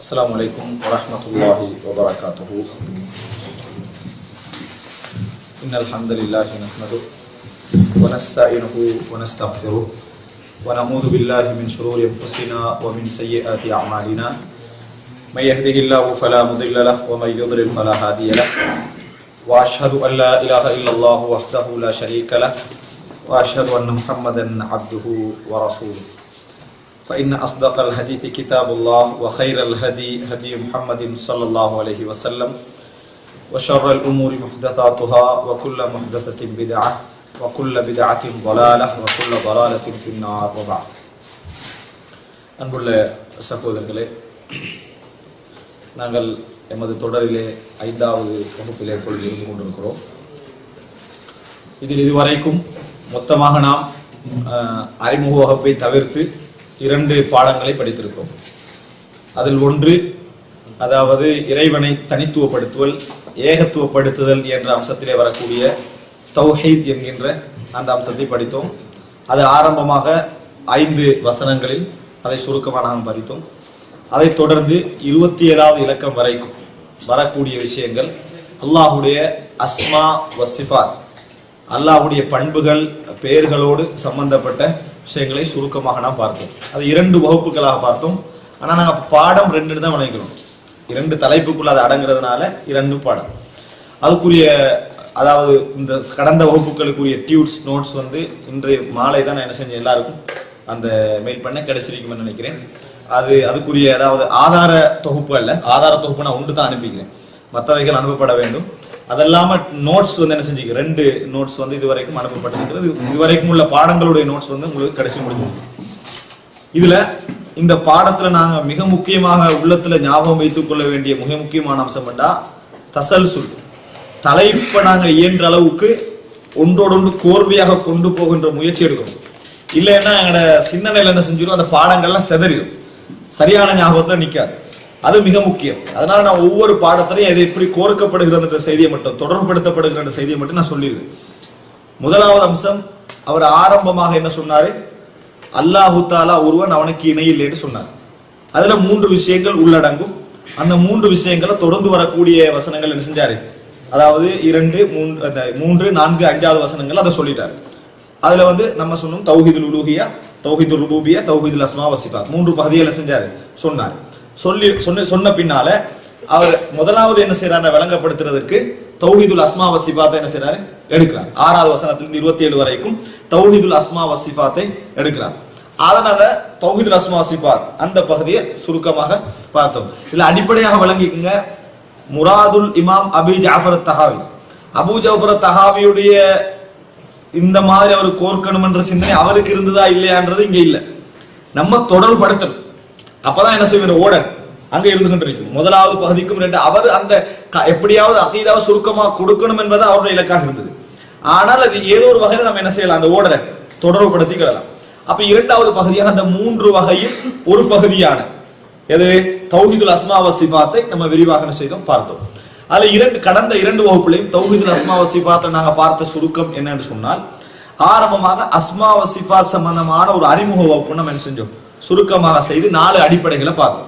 السلام عليكم ورحمة الله وبركاته. إن الحمد لله نحمده ونستعينه ونستغفره ونعوذ بالله من شرور أنفسنا ومن سيئات أعمالنا. من يهده الله فلا مضل له ومن يضلل فلا هادي له. وأشهد أن لا إله إلا الله وحده لا شريك له وأشهد أن محمدا عبده ورسوله. فإن أصدق الحديث كتاب الله وخير الهدي هدي محمد صلى الله عليه وسلم وشر الأمور محدثاتها وكل محدثة بدعة وكل بدعة ضلالة وكل ضلالة في النار وبعد. அன்புள்ள சகோதரர்களே, நாங்கள் எமது தொடரிலே 5வது வகுப்பிலே இப்பொழுது இருந்து கொண்டிருக்கிறோம். இதில் இதுவரைக்கும் மொத்தமாக நாம் அறிமுக வகுப்பை தவிர்த்து 2 பாடங்களை படித்திருக்கிறோம். அதில் ஒன்று, அதாவது இறைவனை தனித்துவப்படுத்துதல், ஏகத்துவப்படுத்துதல் என்ற அம்சத்திலே வரக்கூடிய தௌஹீத் என்கின்ற அந்த அம்சத்தை படித்தோம். அது ஆரம்பமாக 5 வசனங்களில் அதை சுருக்கமாக நாம் படித்தோம். அதைத் தொடர்ந்து 27வது இலக்கம் வரைக்கும் வரக்கூடிய விஷயங்கள் அல்லாஹுடைய அஸ்மா வசிஃபாத், அல்லாஹுடைய பண்புகள் பெயர்களோடு சம்பந்தப்பட்ட விஷயங்களை சுருக்கமாக நாம் பார்த்தோம். அது 2 வகுப்புகளாக பார்த்தோம். ஆனால் நாங்கள் பாடம் 2 தான் வழங்கிக்கிறோம். 2 தலைப்புக்குள்ள அது அடங்குறதுனால 2 பாடம். அதுக்குரிய, அதாவது இந்த கடந்த வகுப்புகளுக்குரிய டியூட்ஸ் நோட்ஸ் இன்று மாலை தான் நான் என்ன செஞ்சேன், எல்லாருக்கும் அந்த மெயில் பண்ண கிடைச்சிருக்கும்னு நினைக்கிறேன். அதுக்குரிய, அதாவது ஆதார தொகுப்பு அல்ல, ஆதார தொகுப்பு நான் ஒன்று தான் அனுப்பிக்கிறேன், மற்றவைகள் அனுப்பப்பட வேண்டும். அதெல்லாம நோட்ஸ் என்ன செஞ்சுக்க 2 நோட்ஸ் இதுவரைக்கும் அனுப்பப்பட்டிருக்கிறது. இதுவரைக்கும் உள்ள பாடங்களுடைய நோட்ஸ் உங்களுக்கு கிடைச்சி முடிஞ்சது. இதுல இந்த பாடத்துல நாங்க மிக முக்கியமாக உள்ளத்துல ஞாபகம் வைத்துக் கொள்ள வேண்டிய மிக முக்கியமான அம்சம் என்றா தசல்சுல், தலைப்பை நாங்க இயன்ற அளவுக்கு ஒன்றோடொன்று கோர்வையாக கொண்டு போகின்ற முயற்சி எடுக்கணும். இல்லைன்னா எங்களோட சிந்தனையில என்ன செஞ்சிடும், அந்த பாடங்கள்லாம் செதறிடும், சரியான ஞாபகத்துல நிக்காது. அது மிக முக்கியம். அதனால நான் ஒவ்வொரு பாடத்திலையும் எது எப்படி கோர்க்கப்படுகிற செய்தியை மட்டும், தொடர்புபடுத்தப்படுகிற செய்தியை மட்டும் நான் சொல்லிடுவேன். முதலாவது அம்சம், அவர் ஆரம்பமாக என்ன சொன்னாரு, அல்லாஹு தாலா ஒருவன், அவனுக்கு இணை இல்லைன்னு சொன்னார். அதுல 3 விஷயங்கள் உள்ளடங்கும். அந்த 3 விஷயங்களை தொடர்ந்து வரக்கூடிய வசனங்கள் என்ன செஞ்சாரு, அதாவது 2, 3, 4, 5வது வசனங்கள் அதை சொல்லிட்டாரு. அதுல நம்ம சொன்னோம் தௌஹீதுல் உலூஹியா, தௌஹீதுர் ருபூபியா, தௌஹீதுல் அஸ்மா வசிஃபாத், 3 பகுதிகளை செஞ்சாரு, சொன்னார். சொன்ன பின்னால அவர் முதலாவது என்ன செய்யறாரு, விளங்கப்படுத்துறதுக்கு தௌஹீதுல் அஸ்மா வசிஃபாத்தை என்ன செய்யறாரு, எடுக்கிறார். 6வது வசனத்திலிருந்து 27 வரைக்கும் தௌஹீதுல் அஸ்மா வசிஃபாத்தை எடுக்கிறார். அதனால தௌஹீதுல் அஸ்மா வசிஃபாத் அந்த பகுதியை சுருக்கமாக பார்த்தோம். இதுல அடிப்படையாக விளங்கிக்குங்க, முராதுல் இமாம் அபு ஜாஃபர் தஹாவி, அபு ஜாஃபர் தஹாவியுடைய இந்த மாதிரி அவர் கோர்க்கணும் என்ற சிந்தனை அவருக்கு இருந்ததா இல்லையான்றது இங்க இல்ல, நம்ம தொடர்படுத்தல். அப்பதான் என்ன செய்வோம், ஓடர் அங்க இருந்து கொண்டிருக்கும். முதலாவது பகுதிக்கும் 2 அவர் அந்த எப்படியாவது அகீதாவை சுருக்கமா கொடுக்கணும் என்பது அவருடைய இலக்காக இருந்தது. ஆனால் அது ஏதோ ஒரு வகையில நம்ம என்ன செய்யலாம், அந்த ஓடரை தொடர்புபடுத்திக்கலாம். அப்ப 2வது பகுதியாக அந்த 3 வகையும் ஒரு பகுதியான எது, தௌஹீதுல் அஸ்மா வசிஃபாத்தை நம்ம விரிவாக செய்தோம், பார்த்தோம். அதுல கடந்த 2 வகுப்புலையும் தௌஹீதுல் அஸ்மா வசிஃபாத்தை நாங்க பார்த்த சுருக்கம் என்னன்னு சொன்னால், ஆரம்பமாக அஸ்மா வசிஃபாத் சம்பந்தமான ஒரு அறிமுக வகுப்பு நம்ம என்ன செஞ்சோம், சுருக்கமாக செய்து 4 அடிப்படைகளை பார்த்தோம்.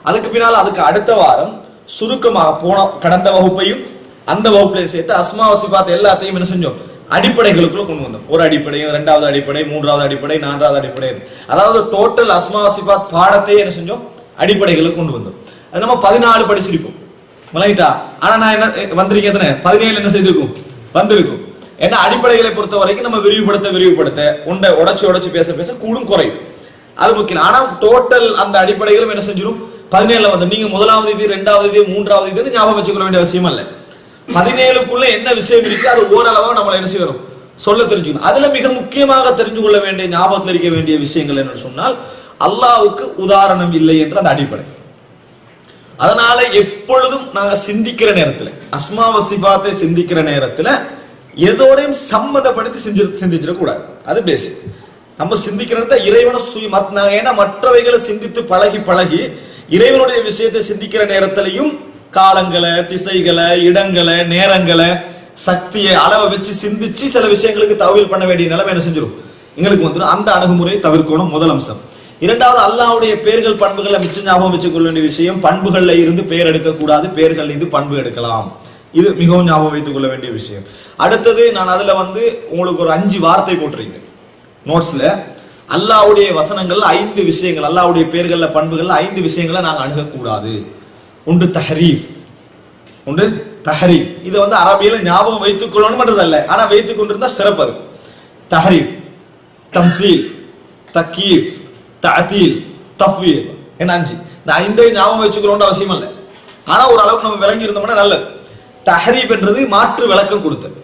அதுக்கு பின்னால் அதுக்கு அடுத்த வாரம் சுருக்கமாக போன கடந்த வகுப்பையும் அந்த வகுப்புலையும் சேர்த்து அஸ்மா வசிஃபாத் எல்லாத்தையும் என்ன செஞ்சோம், அடிப்படைகளுக்குள்ள கொண்டு வந்தோம். ஒரு அடிப்படையும், 2வது அடிப்படை, 3வது அடிப்படை, 4வது அடிப்படை, அதாவது டோட்டல் அஸ்மா வசிஃபாத் பாடத்தையே என்ன செஞ்சோம், அடிப்படைகளுக்கு கொண்டு வந்தோம். அது நம்ம 14 படிச்சிருப்போம், மலைட்டா. ஆனா நான் என்ன வந்திருக்கேன், 17 என்ன செய்திருக்கும், வந்திருக்கும். ஏன்னா அடிப்படைகளை பொறுத்த வரைக்கும் நம்ம விரிவுபடுத்த உண்டை உடைச்சு பேச கூடும் குறையும், அது முக்கியம். ஆனா டோட்டல் அந்த அடிப்படைகளும் என்ன செஞ்சிடும், 17 நீங்க 1வது இது, 2வது இது, 3வது இதுன்னு ஞாபகம் வச்சுக்கொள்ள வேண்டிய அவசியம் அல்ல. 17க்குள்ள என்ன விஷயம் இருக்கு அது ஓரளவாக நம்மளை என்ன செய்யணும், சொல்ல தெரிஞ்சுக்கணும். அதுல மிக முக்கியமாக தெரிஞ்சு கொள்ள வேண்டிய, ஞாபகத்தில் இருக்க வேண்டிய விஷயங்கள் என்னன்னு சொன்னால், அல்லாஹ்வுக்கு உதாரணம் இல்லை என்ற அந்த அடிப்படை. அதனால எப்பொழுதும் நாங்க சிந்திக்கிற நேரத்துல, அஸ்மா வசிஃபாத்தை சிந்திக்கிற நேரத்துல எதோடையும் சம்மந்தப்படுத்தி சிந்திச்சிடக்கூடாது. அது பேசிக். நம்ம சிந்திக்கிறத இறைவனை ஏன்னா மற்றவைகளை சிந்தித்து பழகி இறைவனுடைய விஷயத்தை சிந்திக்கிற நேரத்திலையும் காலங்களை, திசைகளை, இடங்களை, நேரங்களை, சக்தியை அளவை வச்சு சிந்திச்சு சில விஷயங்களுக்கு தவிர பண்ண வேண்டிய நிலைமை என்ன செஞ்சிடும், எங்களுக்கு வந்துடும். அந்த அணுகுமுறையை தவிர்க்கணும், முதல் அம்சம். இரண்டாவது அல்லாஹ்வுடைய பெயர்கள் பண்புகளை மிச்சம் ஞாபகம் வச்சுக் கொள்ள வேண்டிய விஷயம், பண்புகள்ல இருந்து பெயர் எடுக்க கூடாது, பெயர்கள் இருந்து பண்பு எடுக்கலாம். இது மிகவும் ஞாபகம் வைத்துக் கொள்ள வேண்டிய விஷயம். அடுத்தது நான் அதுல வந்து உங்களுக்கு ஒரு 5 வார்த்தை போட்டிருக்கேன் நோட்ஸ்ல. அல்லாஹ்வுடைய வசனங்கள்ல 5 விஷயங்கள், அல்லாஹ்வுடைய பெயர்கள்ல பண்புகள்ல 5 விஷயங்களை நாங்க அணுகக்கூடாது. ஒன்று தஹரீஃப், ஒன்று தஹரீஃப். இதை வந்து அரபியில ஞாபகம் வைத்துக் கொள்ளணும் அல்ல, ஆனா வைத்துக் கொண்டிருந்தா சிறப்பது. தஹரீஃப், தம்தீல், தக்கீஃப், தஅதீல், தஃவீல். என்ன 5? இந்த 5ஐயும் ஞாபகம் வச்சுக்கணும்னு அவசியம் இல்லை, ஆனா ஒரு அளவுக்கு நம்ம விளங்கி இருந்தோம்னா நல்லது. தஹரீஃப் என்றது மாற்று விளக்கம் கொடுத்தது,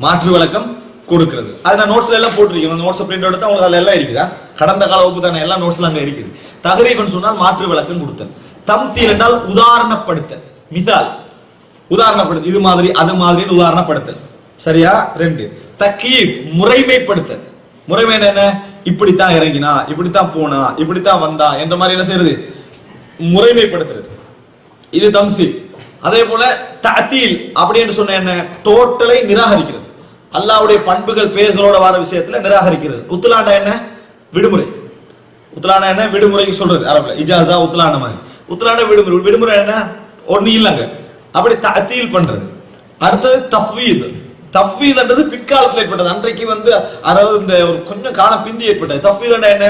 மாற்று விளக்கம் கொடுக்கிறது. அது நான் நோட்ஸ்ல எல்லாம் போட்டிருக்கேன். அந்த நோட்ஸ் பிரிண்ட் எடுத்தா உங்களுக்கு அதுல எல்லாம் இருக்குதா, கடந்த கால வகுப்பு தானே, எல்லா நோட்ஸ்ல அங்க இருக்குது. தஹரீஃப்னு சொன்னால் மாற்று விளக்கம் கொடுத்தல். தம்தீல் என்றால் உதாரணப்படுத்தல், மிசால், உதாரணப்படுத்தல், இது மாதிரி அது மாதிரி உதாரணப்படுத்தல். சரியா? 2. தக்கீஃப், முறைமைப்படுத்தல். முறைமை என்ன? இப்படித்தான் இறங்கினா, இப்படித்தான் போனா, இப்படித்தான் வந்தா என்ற மாதிரி என்ன செய்யறது, முறைமைப்படுத்துறது. இது தம்தீல். அதே போல தஅதீல் அப்படின்னு சொன்ன என்ன, டோட்டலை நிராகரிக்கிறது. அல்லாஹ்வுடைய பண்புகள் பெயர்களோட வர விஷயத்துல நிராகரிக்கிறது. உத்லானா என்ன? விடுமுறை. உத்லானா என்ன? விடுமுறை சொல்றது அரபுல இஜாஸா, உத்லான மாதிரி. உத்லான விடுமுறை. விடுமுறை என்ன? ஒண்ணு இல்லங்க, அப்படி தஅதீல் பண்றது. அடுத்தது தஃவீத். தஃவீத் என்றது பிற்காலத்தில் ஏற்பட்டது, அன்றைக்கு வந்து அதாவது இந்த ஒரு கொஞ்சம் காலம் பிந்தி ஏற்பட்டது. தஃவீத் என்ன?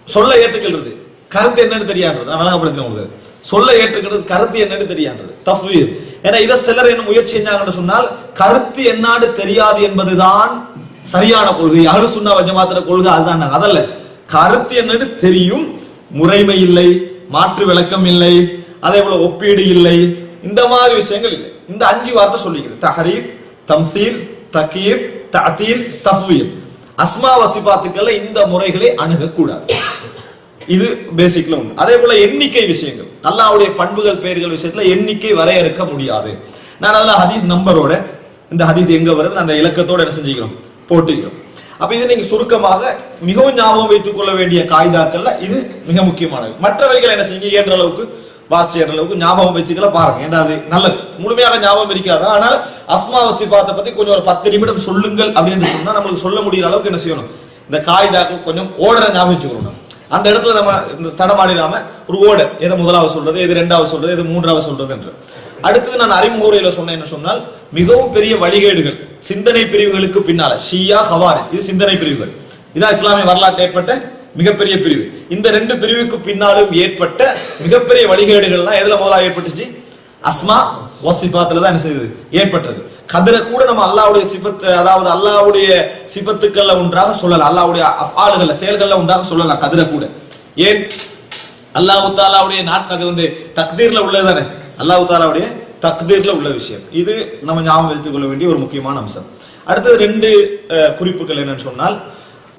சொல்ல ஏற்றுக்கிறது, கருத்து என்னன்னு தெரியான்றது. நான் விளங்கப்படுத்துறேன் உங்களுக்கு. சொல்ல ஏற்றுக்கிறது, கருத்து என்னன்னு தெரியான்றது தஃவீத். ஏன்னா இதை சிலர் என்ன முயற்சி செஞ்சாங்கன்னு சொன்னால், கருத்து என்னான்னு தெரியாது என்பதுதான் சரியான கொள்கை, அஹ்லுஸ் சுன்னah வல் ஜமாஅத் கொள்கை அதுதான். அதல்ல, கருத்து என்னன்னு தெரியும், முறைமை இல்லை, மாற்று விளக்கம் இல்லை, அதே போல ஒப்பீடு இல்லை, இந்த மாதிரி விஷயங்கள் இல்லை. இந்த 5 வார்த்தை சொல்லிக்கிறது: தஹரீஃப், தம்சீல், தகீஃப், தஅதீல், தஃவீல். அஸ்மா வ சிஃபாத்துக்கள்ல இந்த முறைகளை அணுகக்கூடாது. இது பேசிக்ல உண்டு. அதே போல எண்ணிக்கை விஷயங்கள், அல்லாஹ்வுடைய பண்புகள் பெயர்கள் விஷயத்துல எண்ணிக்கை வரையறுக்க முடியாது. நான் அதுல ஹதீஸ் நம்பரோட, இந்த ஹதீஸ் எங்க வருது அந்த இலக்கத்தோட என்ன செஞ்சுக்கிறோம், போட்டுக்கிறோம். அப்ப இது நீங்க சுருக்கமாக மிகவும் ஞாபகம் வைத்துக் கொள்ள வேண்டிய காய்தாக்கள்ல இது மிக முக்கியமானது. மற்றவைகள் என்ன செய்யுங்க, இயன்ற அளவுக்கு வாசிச்ச அளவுக்கு ஞாபகம் வச்சுக்கல பாருங்க, ஏன்னா அது நல்லது. முழுமையாக ஞாபகம் இருக்காது, ஆனால் அஸ்மா வ சிஃபாத்தை பத்தி கொஞ்சம் ஒரு 10 நிமிடம் சொல்லுங்கள் அப்படின்னு சொன்னா நம்மளுக்கு சொல்ல முடிகிற அளவுக்கு என்ன செய்யணும், இந்த காய்தாக்கள் கொஞ்சம் ஓடரை ஞாபகம் வச்சுக்கணும். அந்த இடத்துல நம்ம இந்த தடமாடிடாம ஒரு ஓடர், எதை முதலாவது சொல்றது, எது 2வது சொல்றது, எது 3வது சொல்றது என்று. அடுத்தது நான் அறிமுக உரையில சொன்னேன் என்ன சொன்னால், மிகவும் பெரிய வழிகேடுகள் சிந்தனை பிரிவுகளுக்கு பின்னால ஷியா ஹவாரி, இது சிந்தனை பிரிவுகள், இதான் இஸ்லாமிய வரலாற்றில் ஏற்பட்ட மிகப்பெரிய பிரிவு. இந்த 2 பிரிவுக்கு பின்னாலும் ஏற்பட்ட மிகப்பெரிய வழிகேடுகள்லாம் எதுல முதலாக ஏற்பட்டுச்சு, அஸ்மா வ சிஃபாத்துல தான் என்ன செய்யுது, ஏற்பட்டது. கதிர கூட நம்ம அல்லாஹ்வுடைய சிஃபத், அதாவது அல்லாஹ்வுடைய சிஃபத்துக்கள்ல ஒன்றாக சொல்லலாம், அல்லாஹ்வுடைய அஃஆல்கள்ல செயல்கள்ல ஒன்றாக சொல்லலாம் கதிர கூட. ஏன், அல்லாஹ் தஆலாவுடைய நாட்டம் வந்து தக்தீர்ல உள்ளது தானே, அல்லாஹ் தஆலாவுடைய தக்தீர்ல உள்ள விஷயம். இது நம்ம ஞாபகம் வைத்துக் கொள்ள வேண்டிய ஒரு முக்கியமான அம்சம். அடுத்தது 2 குறிப்புகள் என்னன்னு சொன்னால்,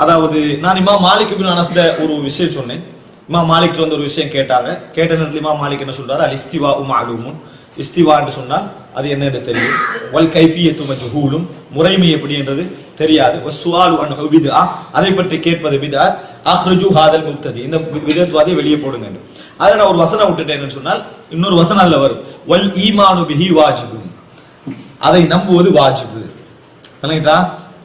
அதாவது நான் இமாம் மாலிக் இப்னு அனஸ்ட ஒரு விஷயம் சொன்னேன். இமாம் மாலிக் வந்து ஒரு விஷயம் கேட்டாங்க. கேட்ட நேரத்தில் இமாம் மாலிக் என்ன சொல்றாரு, அல் இஸ்திவா மஅலூமுன், இஸ்திவா என்று சொன்னால் அது என்னன்னு தெரியும், வல் கைஃபியத்து மஜ்ஹூலும், முறைமை எப்படி என்றது தெரியாது, வஸ்ஸுஆலு அன்ஹு பித்ஆ, அதை பற்றி கேட்பது பித்அத், அக்ரிஜு ஹாதல் முப்ததி, இந்த பித்அத்வாதியை வெளியே போடுங்க. அதுல நான் ஒரு வசனம் விட்டுட்டேன்னு சொன்னால் இன்னொரு வசனம் அதுல வரும், வல் ஈமானு பிஹி வாஜிபுன், அதை நம்புவது வாஜிபு. விளங்கிட்டா,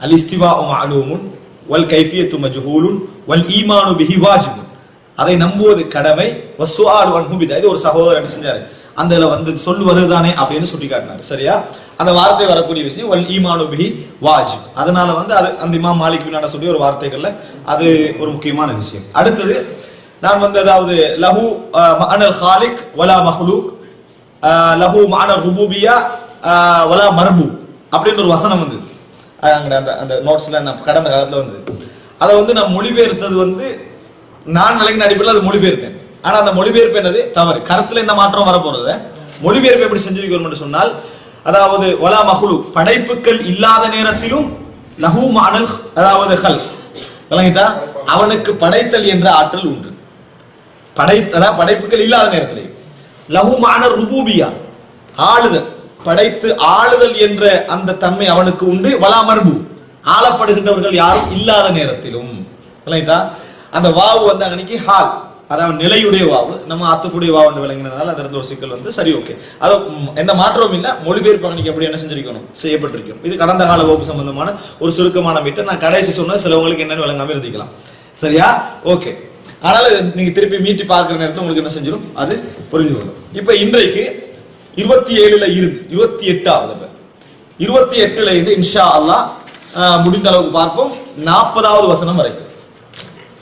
அல் இஸ்திவா மஅலூமுன் வல் கைஃபியத்து மஜ்ஹூலுன் வல் ஈமானு பிஹி வாஜிபுன், அதை நம்புவது கடமை, வஸ்ஸுஆலு அன்ஹு பித்ஆ, இது ஒரு சகோதரர் என்ன செஞ்சாரு, அந்த வந்து சொல்லுவதுதானே அப்படின்னு சுட்டி காட்டினார். சரியா? அந்த வார்த்தை வரக்கூடிய விஷயம் வல் ஈமானு பிஹி வாஜிப். அதனால வந்து அது அந்த இமாம் மாலிக் பின்னாடி சொல்லி ஒரு வார்த்தைகள்ல அது ஒரு முக்கியமான விஷயம். அடுத்தது நான் வந்து அதாவது லஹு மஅனல் காலிக் வலா மஹ்லூக், லஹு மஅனல் ருபூபியா வலா மர்பூ அப்படின்னு ஒரு வசனம் வந்து அந்த அந்த நோட்ஸ்ல நான் கடந்த காலத்துல வந்து அதை வந்து நான் மொழிபெயர்த்தது வந்து நான் விளங்கின அடிப்படையில் அது மொழிபெயர்த்தேன். ஆனா அந்த மொழிபெயர்ப்பு என்னது தவறு, கருத்துல இந்த மாற்றம் வரப்போறது. மொழிபெயர்ப்பு எப்படி செஞ்சிருக்கணும் என்று சொன்னால், அதாவது வலா மஹ்லூக், படைப்புகள் இல்லாத நேரத்திலும், லஹு மஅனல், அதாவது ஹல்க், விளங்கிட்டா, அவனுக்கு படைத்தல் என்ற ஆற்றல் உண்டு, அதாவது படைப்புகள் இல்லாத நேரத்திலே. லஹு மஅனல் ருபூபியா, ஆளுதல், படைத்து ஆளுதல் என்ற அந்த தன்மை அவனுக்கு உண்டு. வலா மர்பூ, ஆளப்படுகின்றவர்கள் யாரும் இல்லாத நேரத்திலும். விளங்கிட்டா, அந்த வாவு வந்து அன்னைக்கு ஹால், அதாவது நிலையுடைய வாவு, நம்ம அத்துக்குடைய வாவு என்று விளங்கினதுனால அது இருந்த ஒரு சிக்கல் வந்து சரி, ஓகே, அது எந்த மாற்றமும் இல்லை. மொழிபெயர்ப்பு அன்னைக்கு எப்படி என்ன செஞ்சிருக்கணும், செய்யப்பட்டிருக்கும். இது கடந்த கால வகுப்பு சம்பந்தமான ஒரு சுருக்கமான மீட்டர். நான் கடைசி சொன்ன சிலவங்களுக்கு என்னன்னு விளங்காம இருந்திக்கலாம். சரியா? ஓகே. ஆனாலும் நீங்க திருப்பி மீட்டி பார்க்கிற நேரத்தில் உங்களுக்கு என்ன செஞ்சிடும், அது புரிஞ்சு வரும். இப்ப இன்றைக்கு 27ல இருந்து 28வது 28ல இருந்து இன்ஷா அல்லாஹ் முடிந்த அளவுக்கு பார்ப்போம் 40வது வசனம் வரைக்கும்.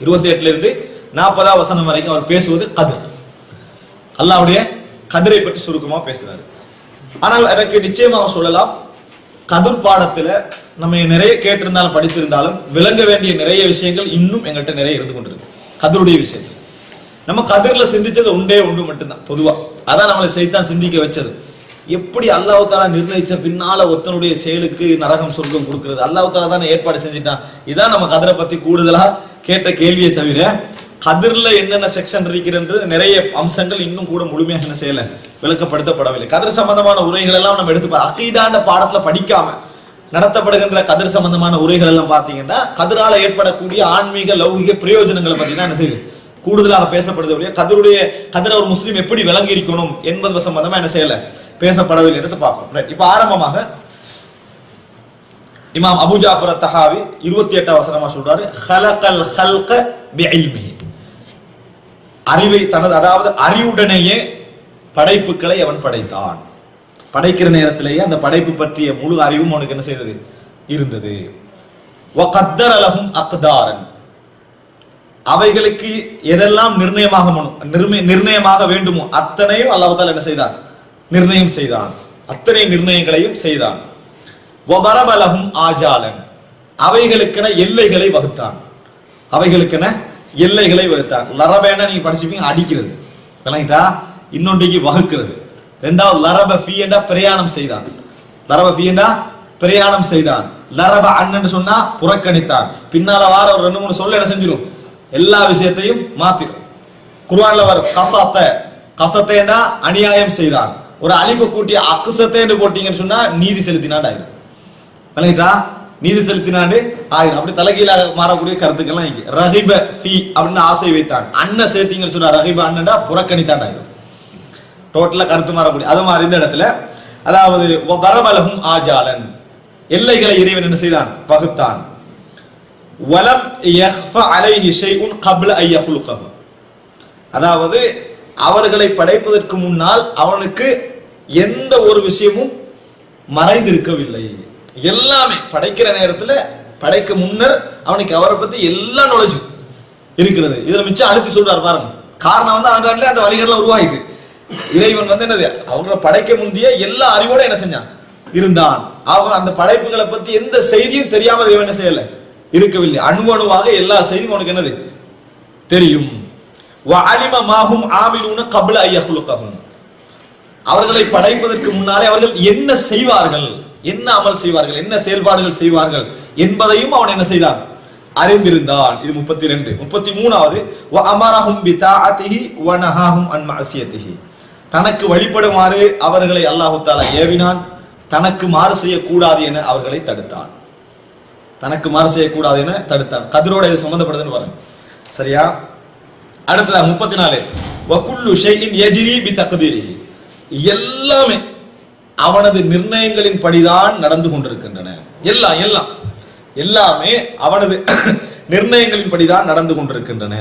28ல இருந்து 40வது வசனம் வரைக்கும் அவர் பேசுவது கதிர், அல்லாஹ்வுடைய கதிரை பற்றி சுருக்கமா பேசுறாரு. ஆனால் எனக்கு நிச்சயமாக சொல்லலாம், கதிர் பாடத்துல நம்ம நிறைய கேட்டிருந்தாலும் படித்திருந்தாலும் விளங்க வேண்டிய நிறைய விஷயங்கள் இன்னும் எங்கள்கிட்ட நிறைய இருந்து கொண்டிருக்கு. கதிருடைய விஷயங்கள் நம்ம கதிர்ல சிந்திச்சது ஒன்றே ஒன்று மட்டும்தான் பொதுவா, அதான் நம்மளை சைத்தான் சிந்திக்க வச்சது. எப்படி அல்லாஹ் தஆலா நிர்ணயிச்ச பின்னால ஒருத்தனுடைய செயலுக்கு நரகம் சொர்க்கம் கொடுக்கிறது, அல்லாஹ் தஆலா தானே ஏற்பாடு செஞ்சுட்டான். இதான் நம்ம கதிரை பத்தி கூடுதலா கேட்ட கேள்வியை தவிர கதிர்ல என்னென்ன செக்ஷன் இருக்கிறது நிறைய அம்சங்கள் இன்னும் கூட முழுமையாக என்ன செய்யல, விளக்கப்படுத்தப்படவில்லை. கதிர் சம்பந்தமான உரைகள் எல்லாம் நம்ம எடுத்து அகீதான பாடத்துல படிக்காம நடத்தப்படுகின்ற கதிர் சம்பந்தமான உரைகள் எல்லாம் பாத்தீங்கன்னா கதிரால ஏற்படக்கூடிய ஆன்மீக லௌகிக பிரயோஜனங்களை பத்தி தான் என்ன செய்யுது கூடுதலாக பேசப்படுது. கதிர ஒரு முஸ்லீம் எப்படி விளங்கி இருக்கணும் என்பது சம்பந்தமா என்ன செய்யல, பேசப்படவில்லை எடுத்து பார்ப்போம். இப்ப ஆரம்பமாக இமாம் அபூ ஜாஃபர் அத்-தஹாவி 28வது வசனமா சொல்றாரு, ஹலகல் ஹல்க பிஇல்மிஹி, அறிவை தனது அதாவது அறிவுடனேயே படைப்புகளை அவன் படைத்தான். படைக்கிற நேரத்திலேயே அந்த படைப்பு பற்றிய முழு அறிவும் அவனுக்கு என்ன செய்தது இருந்தது. வகத்தர லஹும் அக்தாரன், அவைகளுக்கு எதெல்லாம் நிர்ணயமாக வேண்டுமோ அத்தனையும் அல்லாஹ் தஆலா என்ன செய்தான், நிர்ணயம் செய்தான். அத்தனை நிர்ணயங்களையும் செய்தான். வதரப லஹும் ஆஜாலன், அவைகளுக்கென எல்லைகளை வகுத்தான். அவைகளுக்கென எல்லைகளை வகுத்தான். லரபேன நீங்க படிச்சுப்பீங்க, அடிக்கிறது விளங்கிட்டா, இன்னொன்றைக்கு வகுக்கிறது. இரண்டாவது லரப ஃபீ என்றா பிரயாணம் செய்தான். லரப ஃபீ என்றா பிரயாணம் செய்தான். லரப அன்னு சொன்னா புறக்கணித்தான். பின்னால வார ஒரு 2-3 சொல்ல என்ன செஞ்சிடும், எல்லா விஷயத்தையும் மாத்திடும். குர்ஆன்ல வர கசத்தேனா அநியாயம் செய்தான். ஒரு அலிஃப கூட்டி அக்ஸத்தேன்னு போட்டீங்கன்னு சொன்னா நீதி செலுத்தினாண்டு ஆயிடும். விளங்கிட்டா, நீதி செலுத்தினாண்டு ஆயிடும். அப்படி தலைகீழாக மாறக்கூடிய கருத்துக்கள்லாம் இருக்கு. ரஹிப ஃபீ அப்படின்னு ஆசை வைத்தான். அன்ன சேர்த்தீங்கன்னு சொன்னா ரஹிப அன்னடா புறக்கணித்தாண்டு ஆயிடும். டோட்டலா கருத்து மாறக்கூடிய அது மாதிரி இந்த இடத்துல அதாவது வதரபலஹும் ஆஜாலன், எல்லைகளை இறைவன் என்ன செய்தான், வகுத்தான். வலம் யஹ்ஃப அலைஹி ஷைஉன் கப்ல அன் யஹ்லுகஹு, அதாவது அவர்களை படைப்பதற்கு முன்னால் அவனுக்கு எந்த ஒரு விஷயமும் மறைந்திருக்கவில்லை. எல்லாமே படைக்கிற நேரத்துல படைக்க முன்னர் அவனுக்கு அவரை பத்தி எல்லா நாலேஜும் இருக்கிறது. இதுல மிச்சம் அழுத்தி சொல்றாரு பாருங்க. காரணம் வந்து அதனால அந்த வழிகள்லாம் உருவாயிட்டு இறைவன் வந்து என்னது அவங்களை படைக்க முந்தைய எல்லா அறிவோட என்ன செஞ்சான் இருந்தான். அவன் அந்த படைப்புகளை பத்தி எந்த செய்தியும் தெரியாமல் இறைவன் என்ன செய்யல இருக்கவில்லை. அணுவாக எல்லா செய்தியும் அவனுக்கு என்னது தெரியும். வஅலிம மாஹும் ஆமிலூன கப்ல அன் யஹ்லுகஹும், அவர்களை படைப்பதற்கு முன்னாலே அவர்கள் என்ன செய்வார்கள், என்ன அமல் செய்வார்கள், என்ன செயல்பாடுகள் செய்வார்கள் என்பதையும் அவன் என்ன செய்தான், அறிந்திருந்தான். இது 32. 33வது வ அமரஹும் பிதாஅத்திஹி வ நஹாஹும் அன் மஅசியத்திஹி, தனக்கு வழிபடுமாறு அவர்களை அல்லாஹ் தஆலா ஏவினான், தனக்கு மாறு செய்யக்கூடாது என அவர்களை தடுத்தான். தனக்கு மாறு செய்யக்கூடாது என தடுத்தான். கதிரோட இது சம்பந்தப்படுதுன்னு பாருங்க. சரியா? அடுத்ததா 34 வகுல்லு ஷைஇன் யஜ்ரி பி தக்தீரிஹி, எல்லாமே அவனது நிர்ணயங்களின் படிதான் நடந்து கொண்டிருக்கின்றன. எல்லாமே அவனது நிர்ணயங்களின் படிதான் நடந்து கொண்டிருக்கின்றன.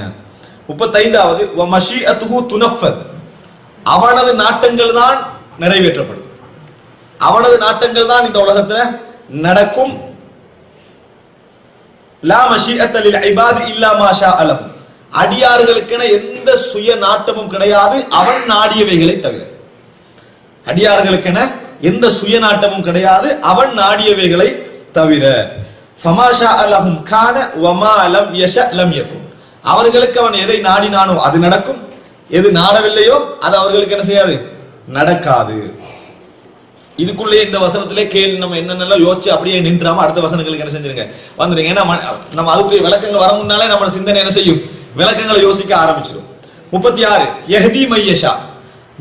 35வது வ மஷீஅத்துஹு துனஃபத், அவனது நாட்டங்கள் தான் நிறைவேற்றப்படும். அவனது நாட்டங்கள் தான் இந்த உலகத்துல நடக்கும். லா மஷீஅத்த லில் இபாதி இல்லா மா ஷாஅ லஹு, அடியார்களுக்கென எந்த சுய நாட்டமும் கிடையாது அவன் நாடியவைகளை தவிர. அடியார்களுக்கென எந்த சுய நாட்டமும் கிடையாது அவன் நாடியவைகளை தவிர. ஃபமா ஷாஅ லஹும் கான வ மா லம் யஷா லம் யகுன், அவர்களுக்கு அவன் எதை நாடினானோ அது நடக்கும், எது நாடவில்லையோ அது அவர்களுக்கு என்ன செய்யாது, நடக்காது. இதுக்குள்ளே இந்த வசனத்திலே கேள்வி நம்ம என்னென்னலாம் யோசிச்சு அப்படியே நின்றாம அடுத்த வசனங்களுக்கு என்ன செஞ்சிருங்க வந்துருங்க. ஏன்னா நம்ம அதுக்குரிய விளக்கங்கள் வர முன்னாலே நம்ம சிந்தனை என்ன செய்யும், விளக்கங்களை யோசிக்க ஆரம்பிச்சிடும். 36 யஹ்தி மையஷா,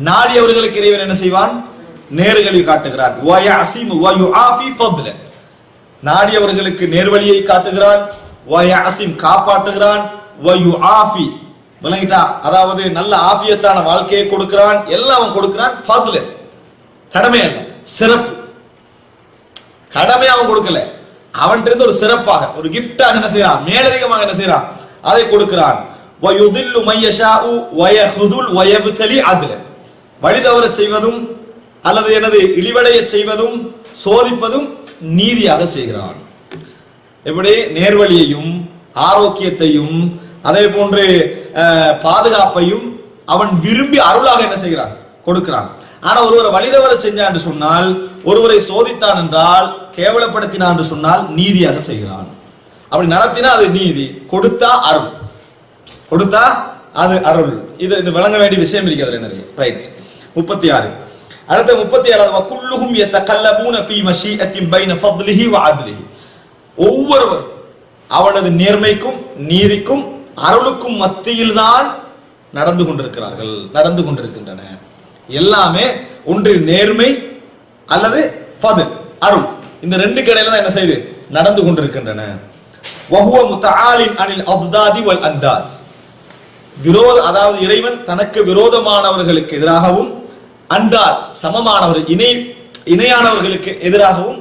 நாடி அவர்களுக்கு இறைவன் என்ன செய்வான், நேர்வழி காட்டுகிறான். வ யஸிமு வ யுஆஃபி ஃபத்லன், நாடி அவர்களுக்கு நேர்வழியை காட்டுகிறான். வ யஸிம் காப்பாற்றுகிறான். வ யுஆஃபி விளங்கிட்டா, அதாவது நல்ல ஆஃபியத்தான வாழ்க்கையை கொடுக்கிறான். எல்லாம் அவன் கொடுக்கிறான். ஃபத்லன் கடமை அல்ல, சிறப்பு. கடமை அவன் கொடுக்கல, அவன்கிட்ட இருந்து ஒரு சிறப்பாக ஒரு கிஃப்டாக என்ன செய்யறான், மேலதிகமாக என்ன செய்யறான் அதை கொடுக்கிறான். வயுதில்லு மையஷாஉ வயஹுதுல் வயப்தலி அத்லன். வழி தவற செய்வதும் அல்லது எனது இழிவடைய செய்வதும் சோதிப்பதும் நீதியாக செய்கிறான். எப்படி நேர்வழியையும் ஆரோக்கியத்தையும் அதே போன்று பாதுகாப்பையும் அவன் விரும்பி அருளாக என்ன செய்கிறான், கொடுக்கிறான். ஆனா ஒருவரை வழிதவர செஞ்சான் என்று சொன்னால், ஒருவரை சோதித்தான் என்றால், கேவலப்படுத்தினான் என்று சொன்னால் நீதியாக செய்கிறான். அப்படி நடத்தினா அது நீதி, கொடுத்தா அருள், கொடுத்தா அது அருள். இது விளங்க வேண்டிய விஷயம் இருக்கிறது நிறைய. ரைட். 36. அடுத்த 37. வகுல்லுஹும் யதகல்லபூன ஃபீ மஷீஅத்தின் பைன ஃபத்லிஹி வ அத்லிஹி. ஒவ்வொருவரும் அவனது நேர்மைக்கும் நீதிக்கும் அருளுக்கும் மத்தியில் தான் நடந்து கொண்டிருக்கிறார்கள், நடந்து கொண்டிருக்கின்றன. எல்லாமே ஒன்று நேர்மை அல்லது ஃபத்ல் அருள், இந்த ரெண்டு கடையில தான் என்ன செய்து நடந்து கொண்டிருக்கின்றன. வஹுவ முத்தஆலின் அனில் அத்தாதி வல் அந்தாத். விரோத, அதாவது இறைவன் தனக்கு விரோதமானவர்களுக்கு எதிராகவும் அந்தாத் சமமானவர்கள் இணையானவர்களுக்கு எதிராகவும்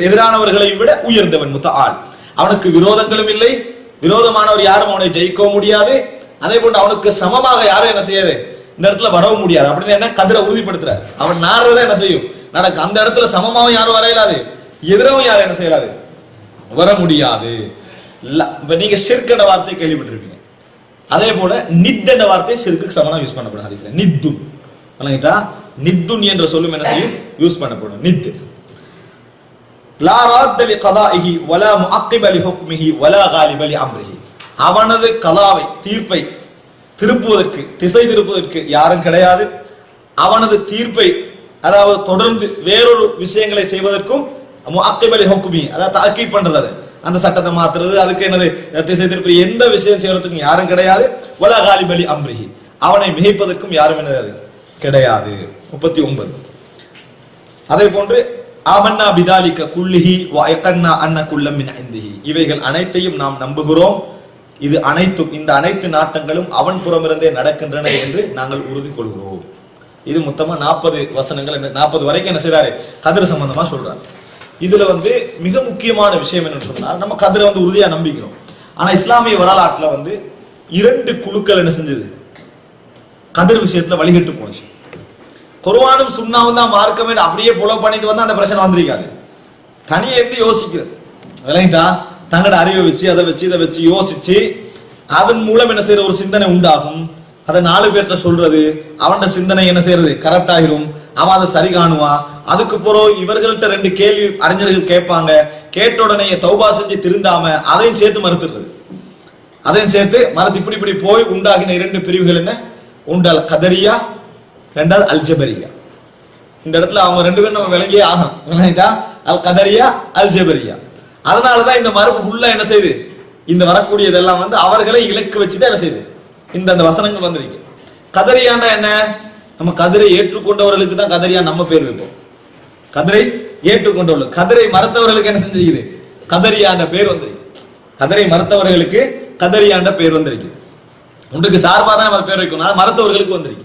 எதிரானவர்களை விட உயர்ந்தவன் முத்தஆல். அவனுக்கு விரோதங்களும் இல்லை, விரோதமானவர் யாரும் அவனை ஜெயிக்கவும் முடியாது, அதே போன்று அவனுக்கு சமமாக யாரும் என்ன செய்யாது இந்த இடத்துல வரவும் முடியாது. அப்படின்னு என்ன கதிரை உறுதிப்படுத்துற, அவன் நாடுறத என்ன செய்யும் நடக்கு. அந்த இடத்துல சமமாவும் யாரும் வர இயலாது, எதிரவும் யாரும் என்ன செய்யலாது வர முடியாது. நீங்க ஷிர்க் என்ற வார்த்தை கேள்விப்பட்டிருப்பீங்க. அதே போல நித் என்ற வார்த்தை ஷிர்க்கு சமமா யூஸ் பண்ணப்படும். நித்துன் வழங்கிட்டா நித்துன் என்ற சொல்லும் என்ன செய்யும் யூஸ் பண்ணப்படும். நித் லா ராத்த லி கதாஇஹி வலா முஅக்கிப லி ஹுக்மிஹி வலா காலிப லி அம்ரிஹி. அவனது கதாவை தீர்ப்பை திருப்புவதற்கு திசை திருப்புவதற்கு யாரும் கிடையாது. அவனது தீர்ப்பை அதாவது தொடர்ந்து வேறொரு விஷயங்களை செய்வதற்கும் முஅக்கிப லி ஹுக்மிஹி அதாவது தஅக்கீப் பண்றது, அந்த சட்டத்தை மாத்துறது, அதுக்கு என்னது திசை திருப்பி எந்த விஷயம் செய்யறதுக்கும் யாரும் கிடையாது. வலா காலிப லி அம்ரிஹி அவனை மிகைப்பதற்கும் யாரும் என்னது கிடையாது. 39. அதே போன்று ஆமன்னா பிதாலிக குல்லிஹி வ யகன்னா அன்ன குல்லம் மின் இந்திஹி. இவைகள் அனைத்தையும் நாம் நம்புகிறோம், இது அனைத்தும் இந்த அனைத்து நாட்டங்களும் அவன் புறமிருந்தே நடக்கின்றன என்று நாங்கள் உறுதி கொள்கிறோம். இது மொத்தமா 40 வசனங்கள், 40 வரைக்கும் என்ன செய்றாரு கதிர் சம்பந்தமா சொல்றாரு. இதுல மிக முக்கியமான விஷயம் என்னன்னு சொன்னால், நம்ம கதிரை உறுதியா நம்பிக்கிறோம். ஆனா இஸ்லாமிய வரலாற்றுல 2 குழுக்கள் என்ன செஞ்சது கதிர் விஷயத்துல வழிகட்டு போச்சு. குர்ஆனும் சுன்னாவும் தான் மார்க்கமே அப்படியே ஃபாலோ பண்ணிட்டு வந்தா அந்த பிரச்சனை வந்திருக்காது. தனியே இருந்து யோசிக்கிறது விளங்கிட்டா, தங்களோட அறிவை வச்சு அதை வச்சு இதை வச்சு யோசிச்சு அதன் மூலம் என்ன செய்யற ஒரு சிந்தனை உண்டாகும். அதை 4 பேர்கிட்ட சொல்றது, அவன் சிந்தனை என்ன செய்யறது கரெக்ட் ஆகிரும், அவன் அதை சரி காணுவான். அதுக்கு பிறகு இவர்கள்ட்ட 2 கேள்வி அறிஞர்கள் கேட்பாங்க, கேட்ட உடனே தௌபா செஞ்சு திருந்தாம அதையும் சேர்த்து மறுத்துடுறது, அதையும் சேர்த்து மறுத்து இப்படி இப்படி போய் உண்டாகின 2 பிரிவுகள் என்ன உண்டால் கதரியா, 2வது அல் ஜபரியா. இந்த இடத்துல அவங்க 2 பேரும் நம்ம விளங்கியே ஆகும். அல் கதரியா அல் ஜபரியா. அதனாலதான் இந்த மரபு ஃபுல்லா என்ன செய்யுது, இந்த வரக்கூடியதெல்லாம் அவர்களை இலக்கு வச்சுதான் என்ன செய்யுது இந்த வசனங்கள் வந்திருக்கு. கதரியானா என்ன, நம்ம கதிரை ஏற்றுக்கொண்டவர்களுக்கு தான் கதரியா நம்ம பேர் வைப்போம். கதிரை ஏற்றுக்கொண்டவர்கள், கதிரை மறுத்தவர்களுக்கு என்ன செஞ்சிருக்குது கதரியாண்ட பேர் வந்திருக்கு. கதிரை மறுத்தவர்களுக்கு கதரியாண்ட பேர் வந்திருக்கு. உனக்கு சார்பா தான் நம்ம பேர் வைக்கணும், மறுத்தவர்களுக்கு வந்திருக்கு.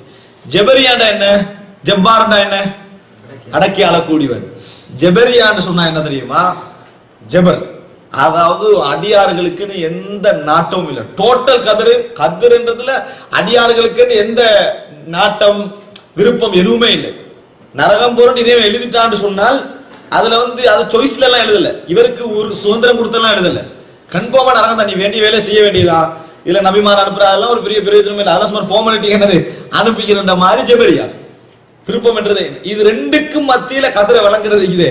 ஜெபரியாண்டா என்ன, ஜப்பார்டா என்ன அடக்கி ஆளக்கூடியவன். ஜெபரியான்னு சொன்னா என்ன தெரியுமா, ஜபர் அதாவது அடியார்களுக்குன்னு எந்த நாட்டமும் இல்லை. டோட்டல் கதிர்ன்றதுல அடியார்களுக்குன்னு எந்த நாட்டம் விருப்பம் எதுவுமே இல்லை. நரகம் போறது இதே எழுதிட்டான்னு சொன்னால் அதுல அது சாய்ஸ்ல எல்லாம் எழுதல, இவருக்கு ஒரு சுதந்திரம் கொடுத்தெல்லாம் எழுதல. கன்ஃபார்மா நரகம் தான், நீ வேண்டிய வேலை செய்ய வேண்டியதான். இதுல நபிமார் அனுப்புறதெல்லாம் ஒரு பெரிய பிரயோஜனம் இல்லை, அதெல்லாம் சும்மா ஃபார்மாலிட்டி என்னது அனுப்பிக்கிற மாதிரி ஜெபரியா விருப்பம் என்றது. இது 2க்கும் மத்தியில கதிரை வழங்குறது. இது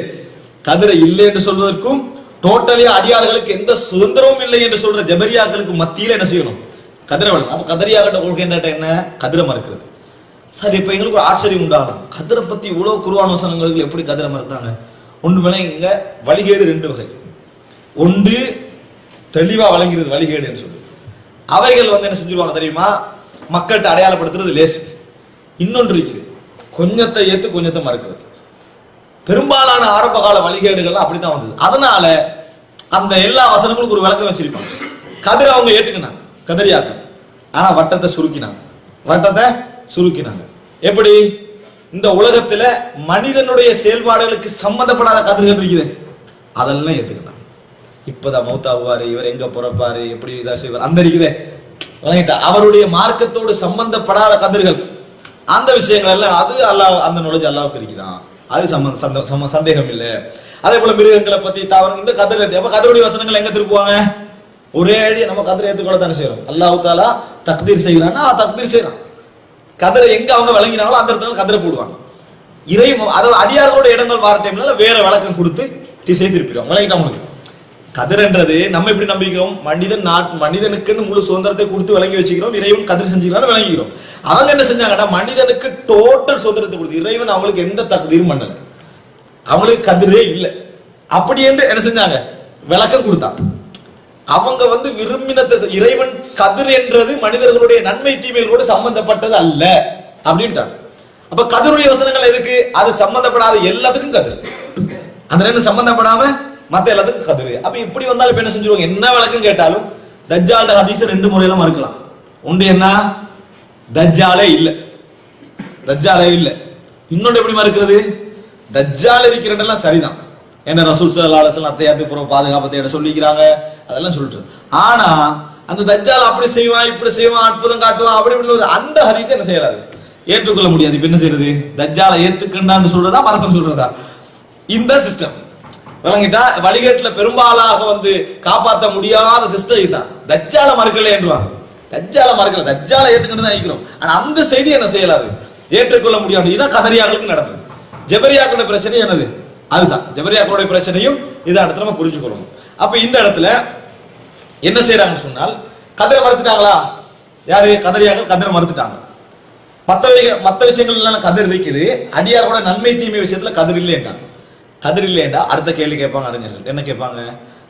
கதிரை இல்லை என்று சொல்வதற்கும் டோட்டலி அடியார்களுக்கு எந்த சுதந்திரமும் இல்லை என்று சொல்ற ஜபரியாக்களுக்கு மத்தியில என்ன செய்யணும் கதிரை வழங்கும். அப்ப கதரியாகிட்ட கொள்கை என்ன, கதிரை மறுக்கிறது. சரி, இப்ப எங்களுக்கு ஒரு ஆச்சரியம் உண்டாகும், கதிரை பத்தி இவ்வளவு குர்ஆன் வசனங்கள் எப்படி கதிரை மறுத்தாங்க. ஒன்று விளங்குங்க, வழிகேடு 2 வகை. ஒன்று தெளிவா வழங்கிறது வழிகேடு என்று சொல்லி அவைகள் என்ன செஞ்சிருவாங்க தெரியுமா, மக்கள்கிட்ட அடையாளப்படுத்துறது லேசு. இன்னொன்று இருக்குது, கொஞ்சத்தை ஏத்து கொஞ்சத்தை மறுக்கிறது. பெரும்பாலான ஆரம்ப கால வழிகேடுகள் அப்படித்தான் வந்தது. அதனால அந்த எல்லா வசனங்களுக்கும் ஒரு விளக்கம் வச்சிருப்பாங்க. கதிரை அவங்க ஏத்துக்கினாங்க கதரியாக்க, ஆனா வட்டத்தை சுருக்கினாங்க. எப்படி இந்த உலகத்துல மனிதனுடைய செயல்பாடுகளுக்கு சம்பந்தப்படாத கதிர்கள் இருக்குது, அதெல்லாம் ஏத்துக்கினாங்க. இப்பதான் மௌத்தாகுவாரு, இவர் எங்க பிறப்பாரு, எப்படி இதா செய்வார், அந்த இருக்குதே விளங்கிட்டா. அவருடைய மார்க்கத்தோடு சம்பந்தப்படாத கதிர்கள், அந்த விஷயங்கள் எல்லாம் அது அல்லாஹ், அந்த நாலேஜ் அல்லாஹ்வுக்கு இருக்கிறான், அது சந்தேகம் இல்லை. அதே போல மிருகங்களை பத்தி தாவரங்கள் இந்த கதிர், அப்ப கதிருடைய வசனங்கள் எங்க திருப்புவாங்க? ஒரே அடி நம்ம கதிரை ஏற்றுக்கொள்ள தானே செய்யறோம். அல்லாஹ் தாலா தக்தீர் செய்யறான்னா தக்தீர் செய்யறான். கதிரை எங்க அவங்க விளங்கினாங்களோ அந்த இடத்துல கதிரை போடுவாங்க. இறை அதாவது அடியார்களோட இடங்கள் வார டைம்ல வேற விளக்கம் கொடுத்து திசை திருப்பிடுவோம். விளங்கிட்டா உங்களுக்கு? கதிர்ன்றது நம்ம எப்படி நம்பிக்கிறோம்? மனிதனுக்குன்னு முழு சுதந்திரத்தை கொடுத்து விளங்கி வச்சுக்கிறோம். இறைவன் கதிர் செஞ்சுக்கிறான்னு விளங்கிக்கிறோம். அவங்க என்ன செஞ்சாங்கன்னா மனிதனுக்கு டோட்டல் சுதந்திரத்தை கொடுத்து, இறைவன் அவங்களுக்கு எந்த தகுதியும் பண்ணல, அவங்களுக்கு கதிரே இல்லை அப்படி என்று என்ன செஞ்சாங்க? விளக்கம் கொடுத்தான். அவங்க விரும்பினத்தை, இறைவன் கதிர் என்றது மனிதர்களுடைய நன்மை தீமைகளோடு சம்பந்தப்பட்டது அல்ல அப்படின்ட்டாங்க. அப்ப கதிருடைய வசனங்கள் எதுக்கு? அது சம்பந்தப்படாத எல்லாத்துக்கும் கதிர், அந்த ரெண்டு சம்பந்தப்படாம மத்த எல்லாத்துக்கும் கதிர். அப்ப இப்படி வந்தாலும் இப்ப என்ன செஞ்சுருவாங்க? என்ன விளக்கம் கேட்டாலும் தஜ்ஜால் ஹதீஸ ரெண்டு முறையில மறுக்கலாம். ஒன்று என்ன? தஜ்ஜாலே இல்ல, தஜ்ஜாலே இல்ல. இன்னொன்று எப்படி மறுக்கிறது? தஜ்ஜால் இருக்கிறதெல்லாம் சரிதான், என்ன ரசூல் ஸல்லல்லாஹு அலைஹி வஸல்லம் அத்தையாத்து புற பாதுகாப்பத்தை சொல்லிக்கிறாங்க, அதெல்லாம் சொல்லிட்டு. ஆனா அந்த தஜ்ஜால் அப்படி செய்வான், இப்படி செய்வான், அற்புதம் காட்டுவான், அப்படி இப்படி அந்த ஹதீஸ் என்ன செய்யறாது? ஏற்றுக்கொள்ள முடியாது. இப்ப என்ன செய்யறது? தஜ்ஜாலை ஏத்துக்கண்டான்னு சொல்றதா மறக்கம் சொல்றதா? இந்த சிஸ்டம் விளங்கிட்டா. வழிகேட்டுல பெரும்பாலாக காப்பாற்ற முடியாத சிஸ்டம் இதுதான். தஜ்ஜால மறுக்கல என்றுவாங்க. தஜ்ஜால மறுக்கல, தஜ்ஜாலை ஏத்துக்கிட்டு தான் இருக்கிறோம். ஆனா அந்த செய்தி என்ன செய்யலாது? ஏற்றுக்கொள்ள முடியாது. இதுதான் கதரியாக்களுக்கு நடந்தது. ஜபரியாக்களோட பிரச்சனை என்னது? அதுதான் ஜபரியாக்களுடைய பிரச்சனையும் இதான் இடத்துல நம்ம புரிஞ்சுக்கணும். அப்ப இந்த இடத்துல என்ன செய்யறாங்கன்னு சொன்னால், கதிரை மறுத்துட்டாங்களா? யாரு? கதரியாக்கள் கதிரை மறுத்துட்டாங்க. மற்ற விஷயங்கள் எல்லாம் கதிர் இருக்குது, அடியாரோட நன்மை தீமை விஷயத்துல கதிர் இல்லைன்றாங்க. கதிர் இல்லைன்றா அடுத்த கேள்வி கேட்பாங்க அறிஞர்கள். என்ன கேட்பாங்க?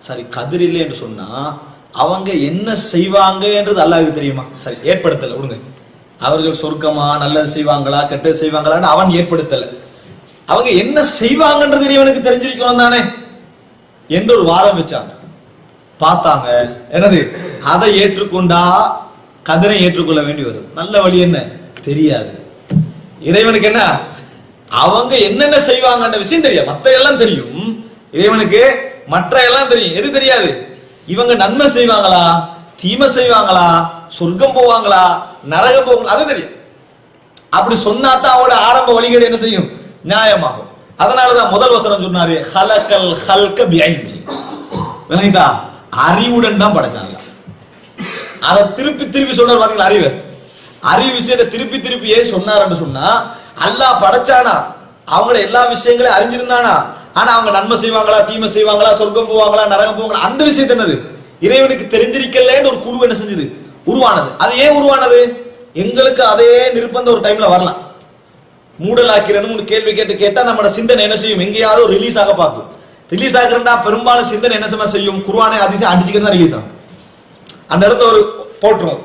சரி, கதிர் இல்லை என்று சொன்னா அவங்க என்ன செய்வாங்க என்றது அல்லாஹ்வுக்கு தெரியுமா? சரி, ஏற்படுத்தல விடுங்க. அவர்கள் சொர்க்கமா நல்லது செய்வாங்களா கெட்டது செய்வாங்களான்னு அவன் ஏற்படுத்தல. அவங்க என்ன செய்வாங்கன்றது இறைவனுக்கு தெரிஞ்சிருக்கணும் தானே என்று ஒரு வாதம் வச்சாங்க. பார்த்தாங்க என்னது? அதை ஏற்றுக்கொண்டா கதிரை ஏற்றுக்கொள்ள வேண்டி வரும். நல்ல வழி என்ன தெரியாது. இறைவனுக்கு என்ன? அவங்க என்னென்ன செய்வாங்கன்ற விஷயம் தெரியாது, மற்ற எல்லாம் தெரியும். இறைவனுக்கு மற்ற எல்லாம் தெரியும், எது தெரியாது? இவங்க நன்மை செய்வாங்களா தீமை செய்வாங்களா, சொர்க்கம் போவாங்களா நரகம் போவாங்களா, அது தெரியும். அப்படி சொன்னாதான் அவரோட ஆரம்ப வழிகள் என்ன செய்யும்? நியாயமாகும். அதனாலதான் முதல் வசனம் சொன்னாரு, ஹலக்கல் ஹல்க பிஐல்மி. விளங்கிட்டா? அறிவுடன் தான் படைச்சாங்க. அதை திருப்பி திருப்பி சொன்னார் பாத்தீங்களா? அறிவு விஷயத்தை திருப்பி திருப்பி ஏன் சொன்னார்ன்னு சொன்னா, அல்லாஹ் படைச்சானா, அவங்கள எல்லா விஷயங்களையும் அறிஞ்சிருந்தானா, ஆனா அவங்க நன்மை செய்வாங்களா தீமை செய்வாங்களா சொர்க்கம் போவாங்களா நரகம் போவாங்களா அந்த விஷயத்த என்னது இறைவனுக்கு தெரிஞ்சிருக்கலன்னு ஒரு குழு என்ன செஞ்சது? உருவானது. அது ஏன் உருவானது? எங்களுக்கு அதே நிர்பந்தம் ஒரு டைம்ல வரலாம். மூடலாக்கிறன்னு கேள்வி கேட்டா நம்மளோட சிந்தனை என்ன செய்யும்? எங்கேயாவது ரிலீஸ் ஆக பார்க்கும். ரிலீஸ் ஆகிறா பெரும்பாலும் சிந்தனை என்ன செய்யும்? குர்ஆனை ஹதீஸை அடிச்சுக்கிட்டு தான் ரிலீஸ் ஆகும். அந்த இடத்துல ஒரு போட்டுரும்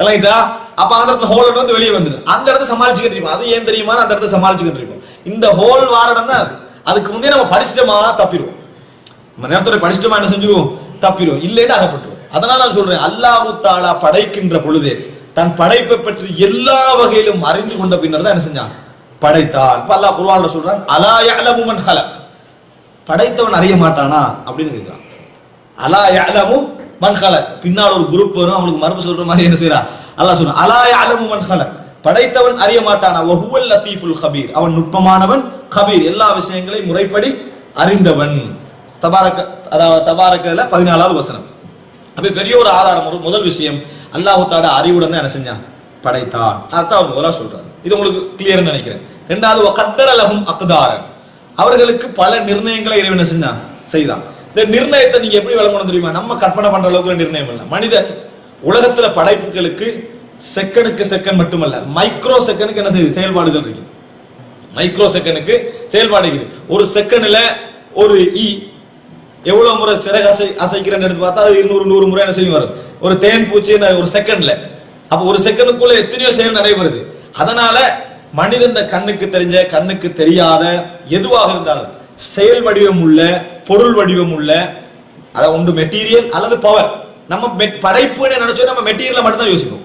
இல்லைங்களா? அப்ப அந்த இடத்துல ஹோல் வெளியே வந்துடும். அந்த இடத்த சமாளிச்சுக்கிட்டு இருப்போம். அது ஏன் தெரியுமா? அந்த இடத்த சமாளிச்சுக்கிட்டு இருப்போம். இந்த ஹோல் வாரணம் தான் அது. அதுக்கு முந்தைய நம்ம படிச்சிட்டோமா தப்பிடுவோம். நம்ம நேரத்தோட படிச்சிட்டோமா என்ன செஞ்சுருவோம்? தப்பிடுவோம். இல்லைன்னு அகப்பட்டுருவோம். அதனால நான் சொல்றேன், அல்லாஹ் தஆலா படைக்கின்ற பொழுதே தன் படைப்பை பற்றி எல்லா வகையிலும் அறிந்து கொண்ட பின்னர் தான் என்ன செஞ்சான்? படைத்தான். இப்ப அல்லாஹ் குர்ஆன்ல சொல்றான், அலா யஅலமு மன் ஹலக். படைத்தவன் அறிய மாட்டானா அப்படின்னு கேட்கிறான். அலா யஅலமு மன் ஹலக். பின்னால் ஒரு குரூப் வரும், அவங்களுக்கு மறுப்பு சொல்ற மாதிரி என்ன செய்யறான்? அல்லாஹ் சொல்றான், அலா யஅலமு மன் ஹலக். படைத்தவன் அறிய மாட்டானா? வஹுவல் லத்தீஃபுல் கபீர். அவன் நுட்பமானவன், கபீர் எல்லா விஷயங்களையும் முறைப்படி அறிந்தவன். தபாரக, அதாவது தபாரகல 14வது வசனம். அப்ப பெரிய ஒரு ஆதாரம். ஒரு முதல் விஷயம், அல்லாஹ் தஆலா அறிவுடன் தான் என்ன செஞ்சான்? படைத்தான். அதான் முதலா சொல்றாரு. இது உங்களுக்கு கிளியர்னு நினைக்கிறேன். இரண்டாவது, வகத்தர லஹும் அக்தாரன். அவர்களுக்கு பல நிர்ணயங்களை இறைவன் செஞ்சான், செய்தான். இந்த நிர்ணயத்தை நீங்க எப்படி விளங்கணும் தெரியுமா? நம்ம கற்பனை பண்ற அளவுக்கு நிர்ணயம் இல்லை. மனிதன் உலகத்துல படைப்புகளுக்கு செகண்டுக்கு செகண்ட் மட்டுமல்ல, மைக்ரோ செகண்டுக்கு என்ன செய்யுது? செயல்பாடுகள் இருக்கு. மைக்ரோ செகண்டுக்கு செயல்பாடு இருக்குது. ஒரு செகண்ட்ல ஒரு எவ்வளவு முறை சிறகு அசைக்கிறேன்னு எடுத்து பார்த்தா அது 100 முறை என்ன செய்யும் வரும். ஒரு தேன் பூச்சி ஒரு செகண்ட்ல. அப்ப ஒரு செகண்டுக்குள்ள எத்தனையோ செயல் நடைபெறுது. அதனால மனிதன் கண்ணுக்கு தெரிஞ்ச கண்ணுக்கு தெரியாத எதுவாக இருந்தாலும் செயல் வடிவம் உள்ள பொருள் வடிவம் உள்ள, அதாவது ஒன்று மெட்டீரியல் அல்லது பவர். நம்ம படைப்புன்னு நினைச்சோம், நம்ம மெட்டீரியலை மட்டும் தான் யோசிப்போம்.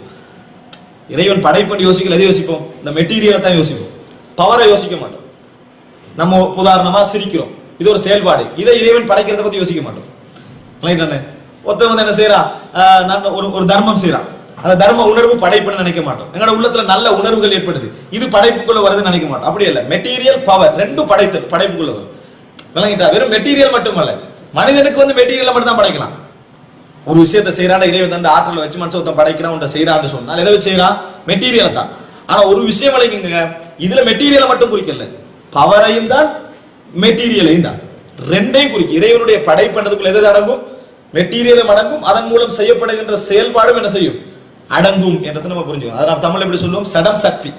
இறைவன் படைப்புன்னு யோசிக்கல, எதை யோசிப்போம்? இந்த மெட்டீரியலை தான் யோசிப்போம், பவரை யோசிக்க மாட்டோம். நம்ம உதாரணமா சிரிக்கிறோம், இது ஒரு செயல்பாடு. இதை இறைவன் படைக்கிறத பத்தி யோசிக்க மாட்டோம். ஒருத்தன் வந்து என்ன செய்யறான், நான் ஒரு தர்மம் செய்யறான், அந்த தர்ம உணர்வு படைப்புன்னு நினைக்க மாட்டோம். எங்களோட உள்ளத்துல நல்ல உணர்வுகள் ஏற்படுது, இது படைப்புக்குள்ள வருதுன்னு நினைக்க மாட்டோம். அப்படி இல்ல, மெட்டீரியல் பவர் ரெண்டும் படைப்புக்குள்ள வரும். விளங்கிட்டா? வெறும் மெட்டீரியல் மட்டுமல்ல, மனிதனுக்கு வந்து மெட்டீரியல் மட்டும் தான் படைக்கலாம். ஒரு விஷயத்தை செய்யறான், இறைவன் அந்த ஆற்றலை வச்சு மனுஷன் ஒருத்தன் படைக்கிறான், உன்னை செய்யறான்னு சொன்னால் எதை வச்சு செய்யறான்? மெட்டீரியல் தான். ஆனா ஒரு விஷயம் விளங்கிங்க, இதுல மெட்டீரியலை மட்டும் குறிக்கல, பவரையும் தான் மெட்டீரியலையும் தான், ரெண்டையும் குறிக்கும். இறைவனுடைய படைப்பதுக்குள்ள எது அடங்கும்? மெட்டீரியலும் அடங்கும், அதன் மூலம் செய்யப்படுகின்ற செயல்பாடும் என்ன செய்யும்? அடங்கும் என்றதை நம்ம புரிஞ்சுக்கணும். அதனால தமிழ் எப்படி சொல்லுவோம்? சடம் சக்தி,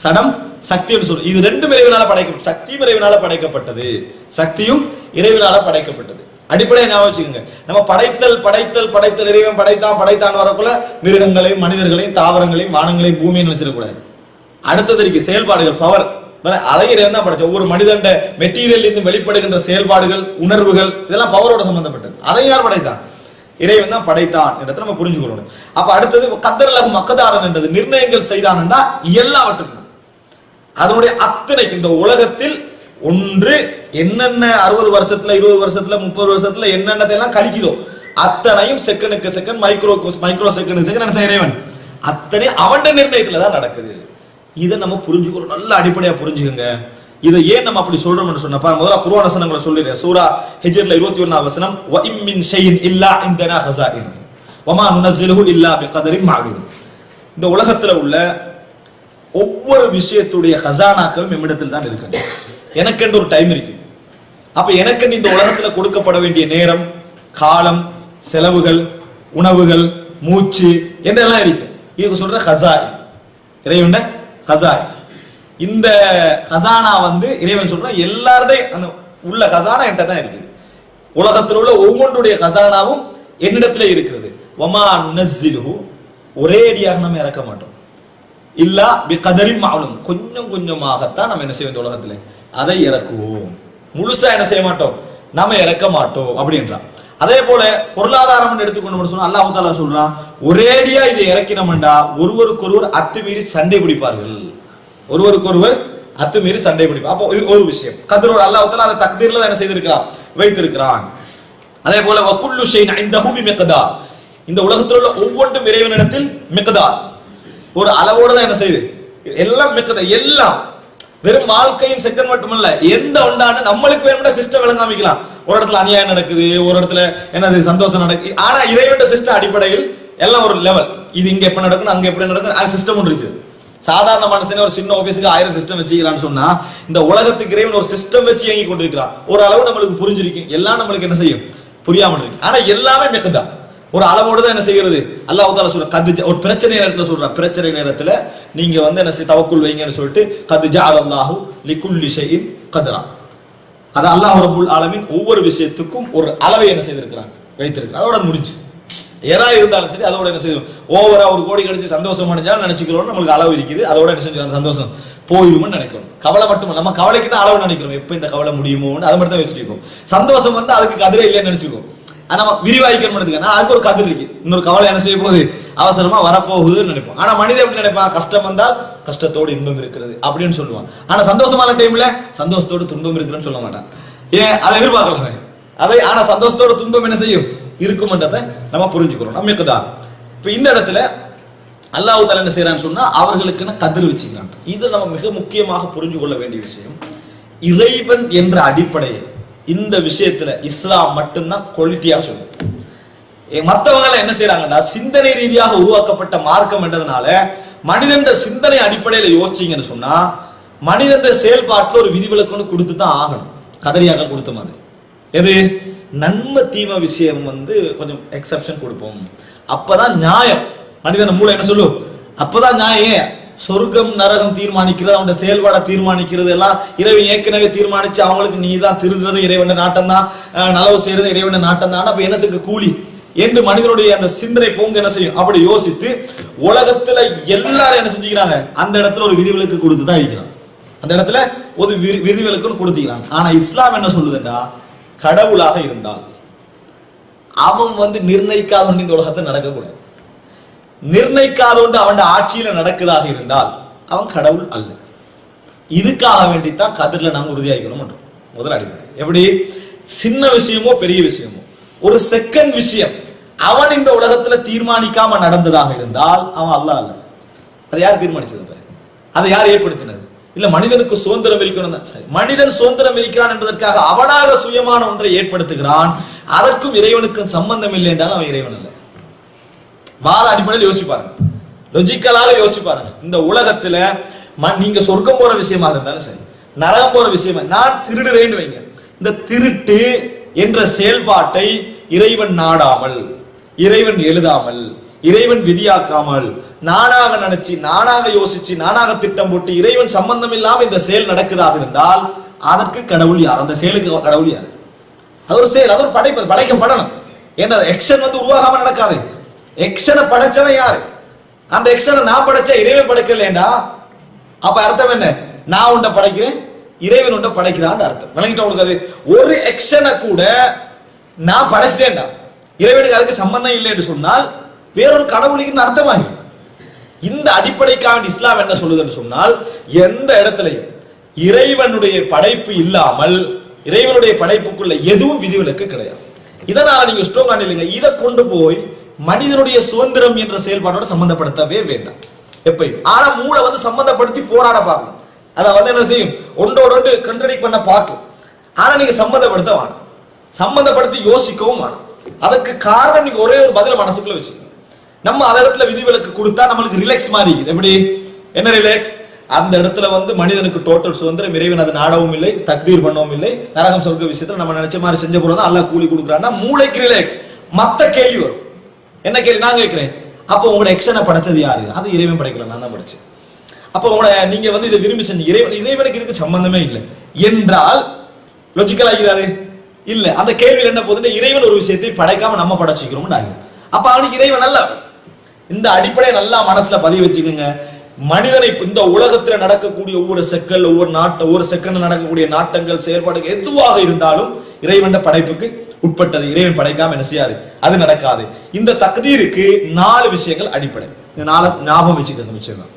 சடம் சக்தி என்று சொல்லுவோம். இது ரெண்டும் இறைவனால படைக்கப்பட்டது. சக்தியும் இறைவனால படைக்கப்பட்டது, சக்தியும் இறைவனால படைக்கப்பட்டது. அடிப்படையை ஞாபகம் வச்சுக்கோங்க. நம்ம படைத்தல் படைத்தல் படைத்தல், இறைவன் படைத்தான் வரக்குள்ள மிருகங்களையும் மனிதர்களையும் தாவரங்களையும் வானங்களையும் பூமியை நினைச்சிடக்கூடாது. அடுத்தது இருக்கு செயல்பாடுகள், பவர், அதையும் இறைவன் தான் படைச்ச. ஒவ்வொரு மனிதன் மெட்டீரியல் இருந்து வெளிப்படுகின்ற செயல்பாடுகள், உணர்வுகள், இதெல்லாம் பவரோட சம்பந்தப்பட்டது. அதை யார் படைத்தான்? இறைவன் தான் படைத்தான் என்றதை நம்ம புரிஞ்சுக்கணும். அப்ப அடுத்தது கத்தர்லகு மக்கதாரன் என்றது நிர்ணயங்கள் செய்தான்டா எல்லாவற்றுக்கும் அதனுடைய அத்தனைக்கு இந்த உலகத்தில் ஒன்று என்னென்ன 60 வருஷத்துல 20 வருஷத்துல 30 வருஷத்துல என்னென்னதெல்லாம் கழிக்குதோ அத்தனையும் செகண்டுக்கு செகண்ட் மைக்ரோ செகண்ட் என்ன செய்ய இறைவன் அத்தனை அவன் நிர்ணயத்துல தான் நடக்குது. இதை நம்ம புரிஞ்சுக்கணும், நல்ல அடிப்படையா புரிஞ்சுக்கோங்க. இதை ஏன் நம்ம அப்படி சொல்றோம்னு சொன்னா, முதல்ல குர்ஆன் வசனங்களை சொல்லிடுறேன். சூரா ஹிஜ்ர்ல 21வது வசனம், வ இம் மின் ஷைஇன் இல்லா இந்தனா ஹஸாயின் வமா நுனஸ்ஸிலுஹு இல்லா பிகதரின் மஅலூம். இந்த உலகத்துல உள்ள ஒவ்வொரு விஷயத்துடைய ஹஸானாக்களும் நம்மிடத்தில் தான் இருக்கு. எனக்கென்று ஒரு டைம் இருக்கு. அப்ப எனக்கென்று இந்த உலகத்துல கொடுக்கப்பட வேண்டிய நேரம், காலம், செலவுகள், உணவுகள், மூச்சு என்றெல்லாம் இருக்கு. இதுக்கு சொல்ற ஹஸாயின், இறைவன் ஹஸாயின். இந்த ஹஸானா வந்து இறைவன் சொல்ற எல்லாருடைய அந்த உள்ள ஹஸானா என்கிட்ட தான் இருக்குது. உலகத்தில் உள்ள ஒவ்வொன்றுடைய ஹஸானாவும் என்னிடத்துல இருக்கிறது. வமா நுனஸ்ஸிலுஹு, ஒரே அடியாக நம்ம இறக்க மாட்டோம். இல்லா பிகதரின் மஅலூம், கொஞ்சம் கொஞ்சமாகத்தான் நம்ம என்ன செய்வோம் இந்த உலகத்துல அதை இறக்குவோம். முழுசா என்ன செய்ய மாட்டோம், நாம இறக்க மாட்டோம் அப்படின்றான். அதே போல பொருளாதாரம் எடுத்துக்கொண்டு சொன்னா அல்லாஹ் தஆலா சொல்றான், ஒரேடியா இதை இறக்கினோம்டா ஒருவருக்கொருவர் அத்துமீறி சண்டை பிடிப்பார்கள், ஒருவருக்கொருவர் அத்துமீறி சண்டை பிடிப்பார். அப்போ இது ஒரு விஷயம். கதரோட அல்லாஹ் தஆலா அதை தக்தீர்ல என்ன செய்திருக்கிறான், வைத்திருக்கிறான். அதே போல வகுல்லு ஷைஇன் இன்தஹு பிமிக்தார், இந்த உலகத்தில் உள்ள ஒவ்வொன்றும் இறைவனிடத்தில் மிக்தார், ஒரு அளவோடு தான் என்ன செய்யுது, எல்லாம் மிக்தார். எல்லாம் வெறும் வாழ்க்கையின் செகண்ட் மட்டுமல்ல, எந்த ஒன்றான நம்மளுக்கு வேணும்னா சிஸ்டம் விளங்காமிக்கலாம். ஒரு இடத்துல அநியாயம் நடக்குது, ஒரு இடத்துல என்னது சந்தோஷம் நடக்குது. ஆனா இறைவன் சிஸ்டம் அடிப்படையில் எல்லாம் ஒரு லெவல், இது இங்க எப்ப நடக்கணும் அங்க எப்படி நடக்கும் சிஸ்டம் ஒன்று இருக்குது. சாதாரண மனுஷனே ஒரு சின்ன ஆபீஸுக்கு 1000 சிஸ்டம் வச்சுக்கிறான்னு சொன்னா, இந்த உலகத்துக்கு இறைவன் ஒரு சிஸ்டம் வச்சு இயங்கி கொண்டிருக்கிறான். ஒரு அளவு நம்மளுக்கு புரிஞ்சிருக்கும், எல்லாம் நம்மளுக்கு என்ன செய்யும், புரியாமல் இருக்கு. ஆனா எல்லாமே மிக்தார், ஒரு அளவோடு தான் என்ன செய்கிறது. அல்லாஹ் தஆலா சொல்ற கத், ஒரு பிரச்சனை நேரத்துல சொல்றான், பிரச்சனை நேரத்துல நீங்க வந்து என்ன தவக்குல் வைங்கன்னு சொல்லிட்டு கத் ஜஅலல்லாஹு லிகுல்லி ஷைஇன் கத்ரா, அது அல்லாஹ் ரப்புல் ஆலமீன் ஒவ்வொரு விஷயத்துக்கும் ஒரு அளவை என்ன செய்திருக்கிறான், வைத்திருக்கிறான். அதோட முடிஞ்சு. ஏதா இருந்தாலும் சரி அதோட என்ன செய்யும், ஓவரா ஒரு கோடி கிடைச்சு சந்தோஷம் அடைஞ்சாலும் நினைச்சுக்கிறோம், நம்மளுக்கு அளவு இருக்குது, அதோட என்ன செஞ்சு அந்த சந்தோஷம் போயிடும்னு நினைக்கணும். கவலை மட்டும் நம்ம கவலைக்கு தான் அளவு நினைக்கிறோம், எப்ப இந்த கவலை முடியுமோன்னு அதை மட்டும் தான் வச்சுருக்கோம். சந்தோஷம் வந்து அதுக்கு கதிரை இல்லைன்னு நினைச்சுக்கோம். நம்ம விரிவாய்க்கணும், அதுக்கு ஒரு கதிர் இருக்கு, இன்னொரு கவலை என்ன செய்ய போகுது, அவசரமா வரப்போகுதுன்னு நினைப்போம். ஆனா மனிதன் எப்படி நினைப்பான், கஷ்டம் வந்தால் கஷ்டத்தோடு இன்பம் இருக்கிறது அப்படின்னு சொல்லுவான். ஆனா சந்தோஷமான டைம்ல சந்தோஷத்தோடு துன்பம் இருக்குன்னு சொல்ல மாட்டான். ஏன், அதை எதிர்பார்க்கலாம் அதை. ஆனா சந்தோஷத்தோட துன்பம் என்ன செய்யும், இருக்கும்ன்றதை நம்ம புரிஞ்சுக்கிறோம். நமக்கு தான் இப்ப இந்த இடத்துல அல்லாஹ் தஆலா என்ன செய்யறான்னு சொன்னா, அவர்களுக்குன்னு கதிர் வச்சுக்கிறான். இது நம்ம மிக முக்கியமாக புரிஞ்சு கொள்ள வேண்டிய விஷயம். இறைவன் என்ற அடிப்படையில் இந்த விஷயத்துல இஸ்லாம் மட்டும்தான் குவாலிட்டியா சொல்லுது. மற்றவங்க என்ன செய்யறாங்கன்னா, சிந்தனை ரீதியாக உருவாக்கப்பட்ட மார்க்கம் என்றதுனால மனிதன் சிந்தனை அடிப்படையில யோசிச்சீங்கன்னு சொன்னா, மனிதன் செயல்பாட்டுல ஒரு விதிவிலக்குன்னு கொடுத்து தான் ஆகணும். கதறியாக கொடுத்த மாதிரி எது, நன்மை தீமை விஷயம் வந்து கொஞ்சம் எக்ஸப்ஷன் கொடுப்போம், அப்பதான் நியாயம். மனிதன் மூளை என்ன சொல்லும், அப்பதான் நியாயம். சொர்க்கம் நரகம் தீர்மானிக்கிறது, அவனோட செயல்பாட தீர்மானிக்கிறது எல்லாம் இறைவன் ஏற்கனவே தீர்மானிச்சு, அவங்களுக்கு நீ தான் திருடுறது இறைவன் நாட்டம் தான், நலவு செய்யறது இறைவன் நாட்டம் தான், அப்ப என்னத்துக்கு கூலி என்று மனிதனுடைய அந்த சிந்தனை போங்க என்ன செய்யும். அப்படி யோசித்து உலகத்துல எல்லாரும் என்ன செஞ்சுக்கிறாங்க, அந்த இடத்துல ஒரு விதிவிலக்கு கொடுத்து தான் இருக்கிறான், அந்த இடத்துல ஒரு விதிவிலக்குன்னு கொடுத்துக்கிறாங்க. ஆனா இஸ்லாம் என்ன சொல்லுதுன்னா, கடவுளாக இருந்தால் அவன் வந்து நிர்ணயிக்காத ஒன்று இந்த உலகத்தை நடக்கக்கூடாது. நிர்ணயிக்காத ஒன்று அவன் ஆட்சியில நடக்குதாக இருந்தால் அவன் கடவுள் அல்ல. இதுக்காக வேண்டித்தான் கதிரில் நாங்கள் உறுதியாகிக்கணும் முதல் அடிப்படை. எப்படி, சின்ன விஷயமோ பெரிய விஷயமோ ஒரு செகண்ட் விஷயம் அவன் இந்த உலகத்துல தீர்மானிக்காம நடந்ததாக இருந்தால் அவன் அல்லாஹ் அல்ல. அதை யார் தீர்மானிச்சது? அதை யார் ஏற்படுத்தினது? இல்ல மனிதனுக்கு சுதந்திரம் இருக்கணும் தான். சரி, மனிதன் சுதந்திரம் இருக்கிறான் என்பதற்காக அவனாக சுயமான ஒன்றை ஏற்படுத்துகிறான். அதற்கும் இறைவனுக்கும் சம்பந்தம் இல்லை என்றால் அவன் இறைவன் அல்ல. வாத அடிப்படையில் யோசிச்சு பாருங்க, லாஜிக்கலாக யோசிச்சு பாருங்க. இந்த உலகத்துல நீங்க சொர்க்கம் போற விஷயமா இருந்தாலும் சரி, நரகம் போற விஷயமா, நான் திருடுறேன்னு வைங்க, இந்த திருட்டு என்ற செயல்பாட்டை இறைவன் நாடாமல், இறைவன் எழுதாமல், இறைவன் விதியாக்காமல், நானாக நினைச்சு, நானாக யோசிச்சு, நானாக திட்டம் போட்டு இறைவன் சம்பந்தம் இல்லாம இந்த செயல் நடக்குதாக இருந்தால் அதற்கு கடவுள் யார்? அந்த செயலுக்கு கடவுள் யார்? அது ஒரு செயல், அது ஒரு படைப்பு, படைக்கப்படணும். ஏன்னா எக்ஷன் உருவாகாம நடக்காது. எக்ஷனை படைச்சவன் யாரு? அந்த எக்ஷனை நான் படைச்சா இறைவன் படைக்கலடா. அப்ப அர்த்தம் என்ன? நான் உன்னை படைக்கிறேன், இறைவன் உன்னை படைக்கிறான் அர்த்தம். விளங்கிட்டு உங்களுக்கு? அது ஒரு எக்ஷனை கூட நான் படைச்சிட்டேன்டா, இறைவனுக்கு அதுக்கு சம்பந்தம் இல்லை என்று சொன்னால் வேறொரு கடவுளுக்கு அர்த்தமாகும். இந்த அடிப்படைக்காக இஸ்லாம் என்ன சொல்லுதுன்னு சொன்னால், எந்த இடத்துலையும் இறைவனுடைய படைப்பு இல்லாமல் இறைவனுடைய படைப்புக்குள்ள எதுவும் விதிவிலக்கு கிடையாது. இதனால நீங்க ஸ்ட்ராங்கா இல்லைங்க, இதை கொண்டு போய் மனிதனுடைய சுதந்திரம் என்ற செயல்பாட்டோட சம்பந்தப்படுத்தவே வேண்டாம் எப்பயும். ஆனா மூளை சம்பந்தப்படுத்தி போராட பார்க்கும். அதாவது என்ன செய்யும்? ஒன்றோடு கண்ட்ரடிக்ட் பண்ண பார்க்கும். ஆனா நீங்க சம்பந்தப்படுத்த வேணும், சம்பந்தப்படுத்தி யோசிக்கவும் வேணும். அதுக்கு காரணம் நீங்க ஒரே ஒரு பதில மனசுக்குள்ள வச்சுக்கணும். நம்ம அந்த இடத்துல விதிவிலக்கு கொடுத்தா நம்மளுக்கு ரிலாக்ஸ் மாதிரி இருக்குது. எப்படி? என்ன ரிலாக்ஸ்? அந்த இடத்துல மனிதனுக்கு டோட்டல் சுதந்திரம், இறைவன் அது நாடவும் இல்லை, தக்தீர் பண்ணவும் இல்லை. நரகம் சொர்க்க விஷயத்துல நம்ம நினைச்ச மாதிரி செஞ்ச போறதா அல்லாஹ் கூலி கொடுக்குறான்னா மூளைக்கு ரிலாக்ஸ். மத்த கேள்வி வரும். என்ன கேள்வி? நான் கேட்கிறேன், அப்போ உங்களோட எக்ஷனை படைச்சது யாரு? அது இறைவன் படைக்கல, நான் தான் படைச்சேன். அப்போ உங்களை நீங்க இதை விரும்பி செஞ்சு இறைவனுக்கு இதுக்கு சம்பந்தமே இல்லை என்றால் லாஜிக்கலா ஆகிறாரு இல்ல. அந்த கேள்வியில் என்ன போகுதுன்னா, இறைவன் ஒரு விஷயத்தை படைக்காம நம்ம படைச்சிக்கிறோம் ஆகும். அப்ப அவனுக்கு இறைவன் அல்ல. இந்த அடிப்படையை நல்லா மனசுல பதிவு வச்சுக்கோங்க. மனிதனை இந்த உலகத்துல நடக்கக்கூடிய ஒவ்வொரு செகண்ட், ஒவ்வொரு செகண்ட் நடக்கக்கூடிய நாட்டங்கள், செயல்பாடுகள் எதுவாக இருந்தாலும் இறைவன் படைப்புக்கு உட்பட்டது. இறைவன் படைக்காம என்ன செய்யாது, அது நடக்காது. இந்த தக்தீருக்கு 4 விஷயங்கள் அடிப்படை. இந்த 4 ஞாபகம் வச்சுக்கிறது மிச்சம் தான்.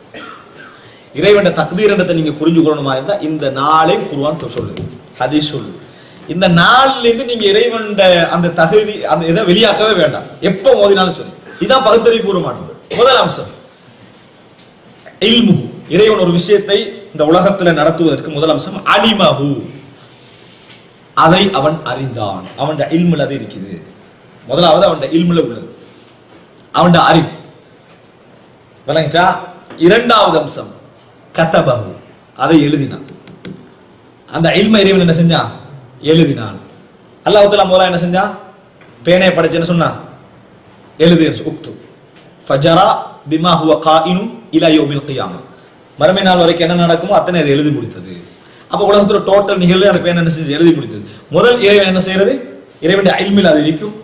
இறைவன் தக்தீர் என்றதை நீங்க புரிஞ்சுக்கணுமா இருந்தா இந்த 4 குர்ஆன் சொல்லுது, ஹதீஸ் சொல்லுது. இந்த 4ல இருந்து நீங்க இறைவன் அந்த தகுதி அந்த இதை வெளியாக்கவே வேண்டாம். எப்ப மோதினாலும் சொல்லி இதான் பகுத்தறிவு பூர்வமானது. முதல் அம்சம் இல்முஹு. இறைவன் ஒரு விஷயத்தை இந்த உலகத்துல நடத்துவதற்கு முதல் அம்சம் அலிமஹு, அதை அவன் அறிந்தான். அவன் இல்முல அது இருக்குது. முதலாவது அவன் இல்முல உள்ளது, அவன் அறிவு. விளங்கிட்டா? இரண்டாவது அம்சம் கதபஹு, அதை எழுதினான். அந்த இல்ம இறைவன் என்ன செஞ்சான்? எழுதினான். அல்லாஹ் தஆலா மௌலா என்ன செஞ்சா? பேனையை படைச்சேன்னு சொன்னா எழுது உக்து ஃபஜரா பிமா ஹுவ காயினு இலா யௌமில் கியாமா. மறுமை நாள் வரைக்கும் என்ன நடக்குமோ அத்தனை அதை எழுதி முடித்தது. அப்ப உலகத்துல டோட்டல் நிகழ்வு அந்த பேனை என்ன செஞ்சு எழுதி முடித்தது. முதல் இறைவன் என்ன செய்யறது? இறைவன் இல்மில் அது இருக்கும்.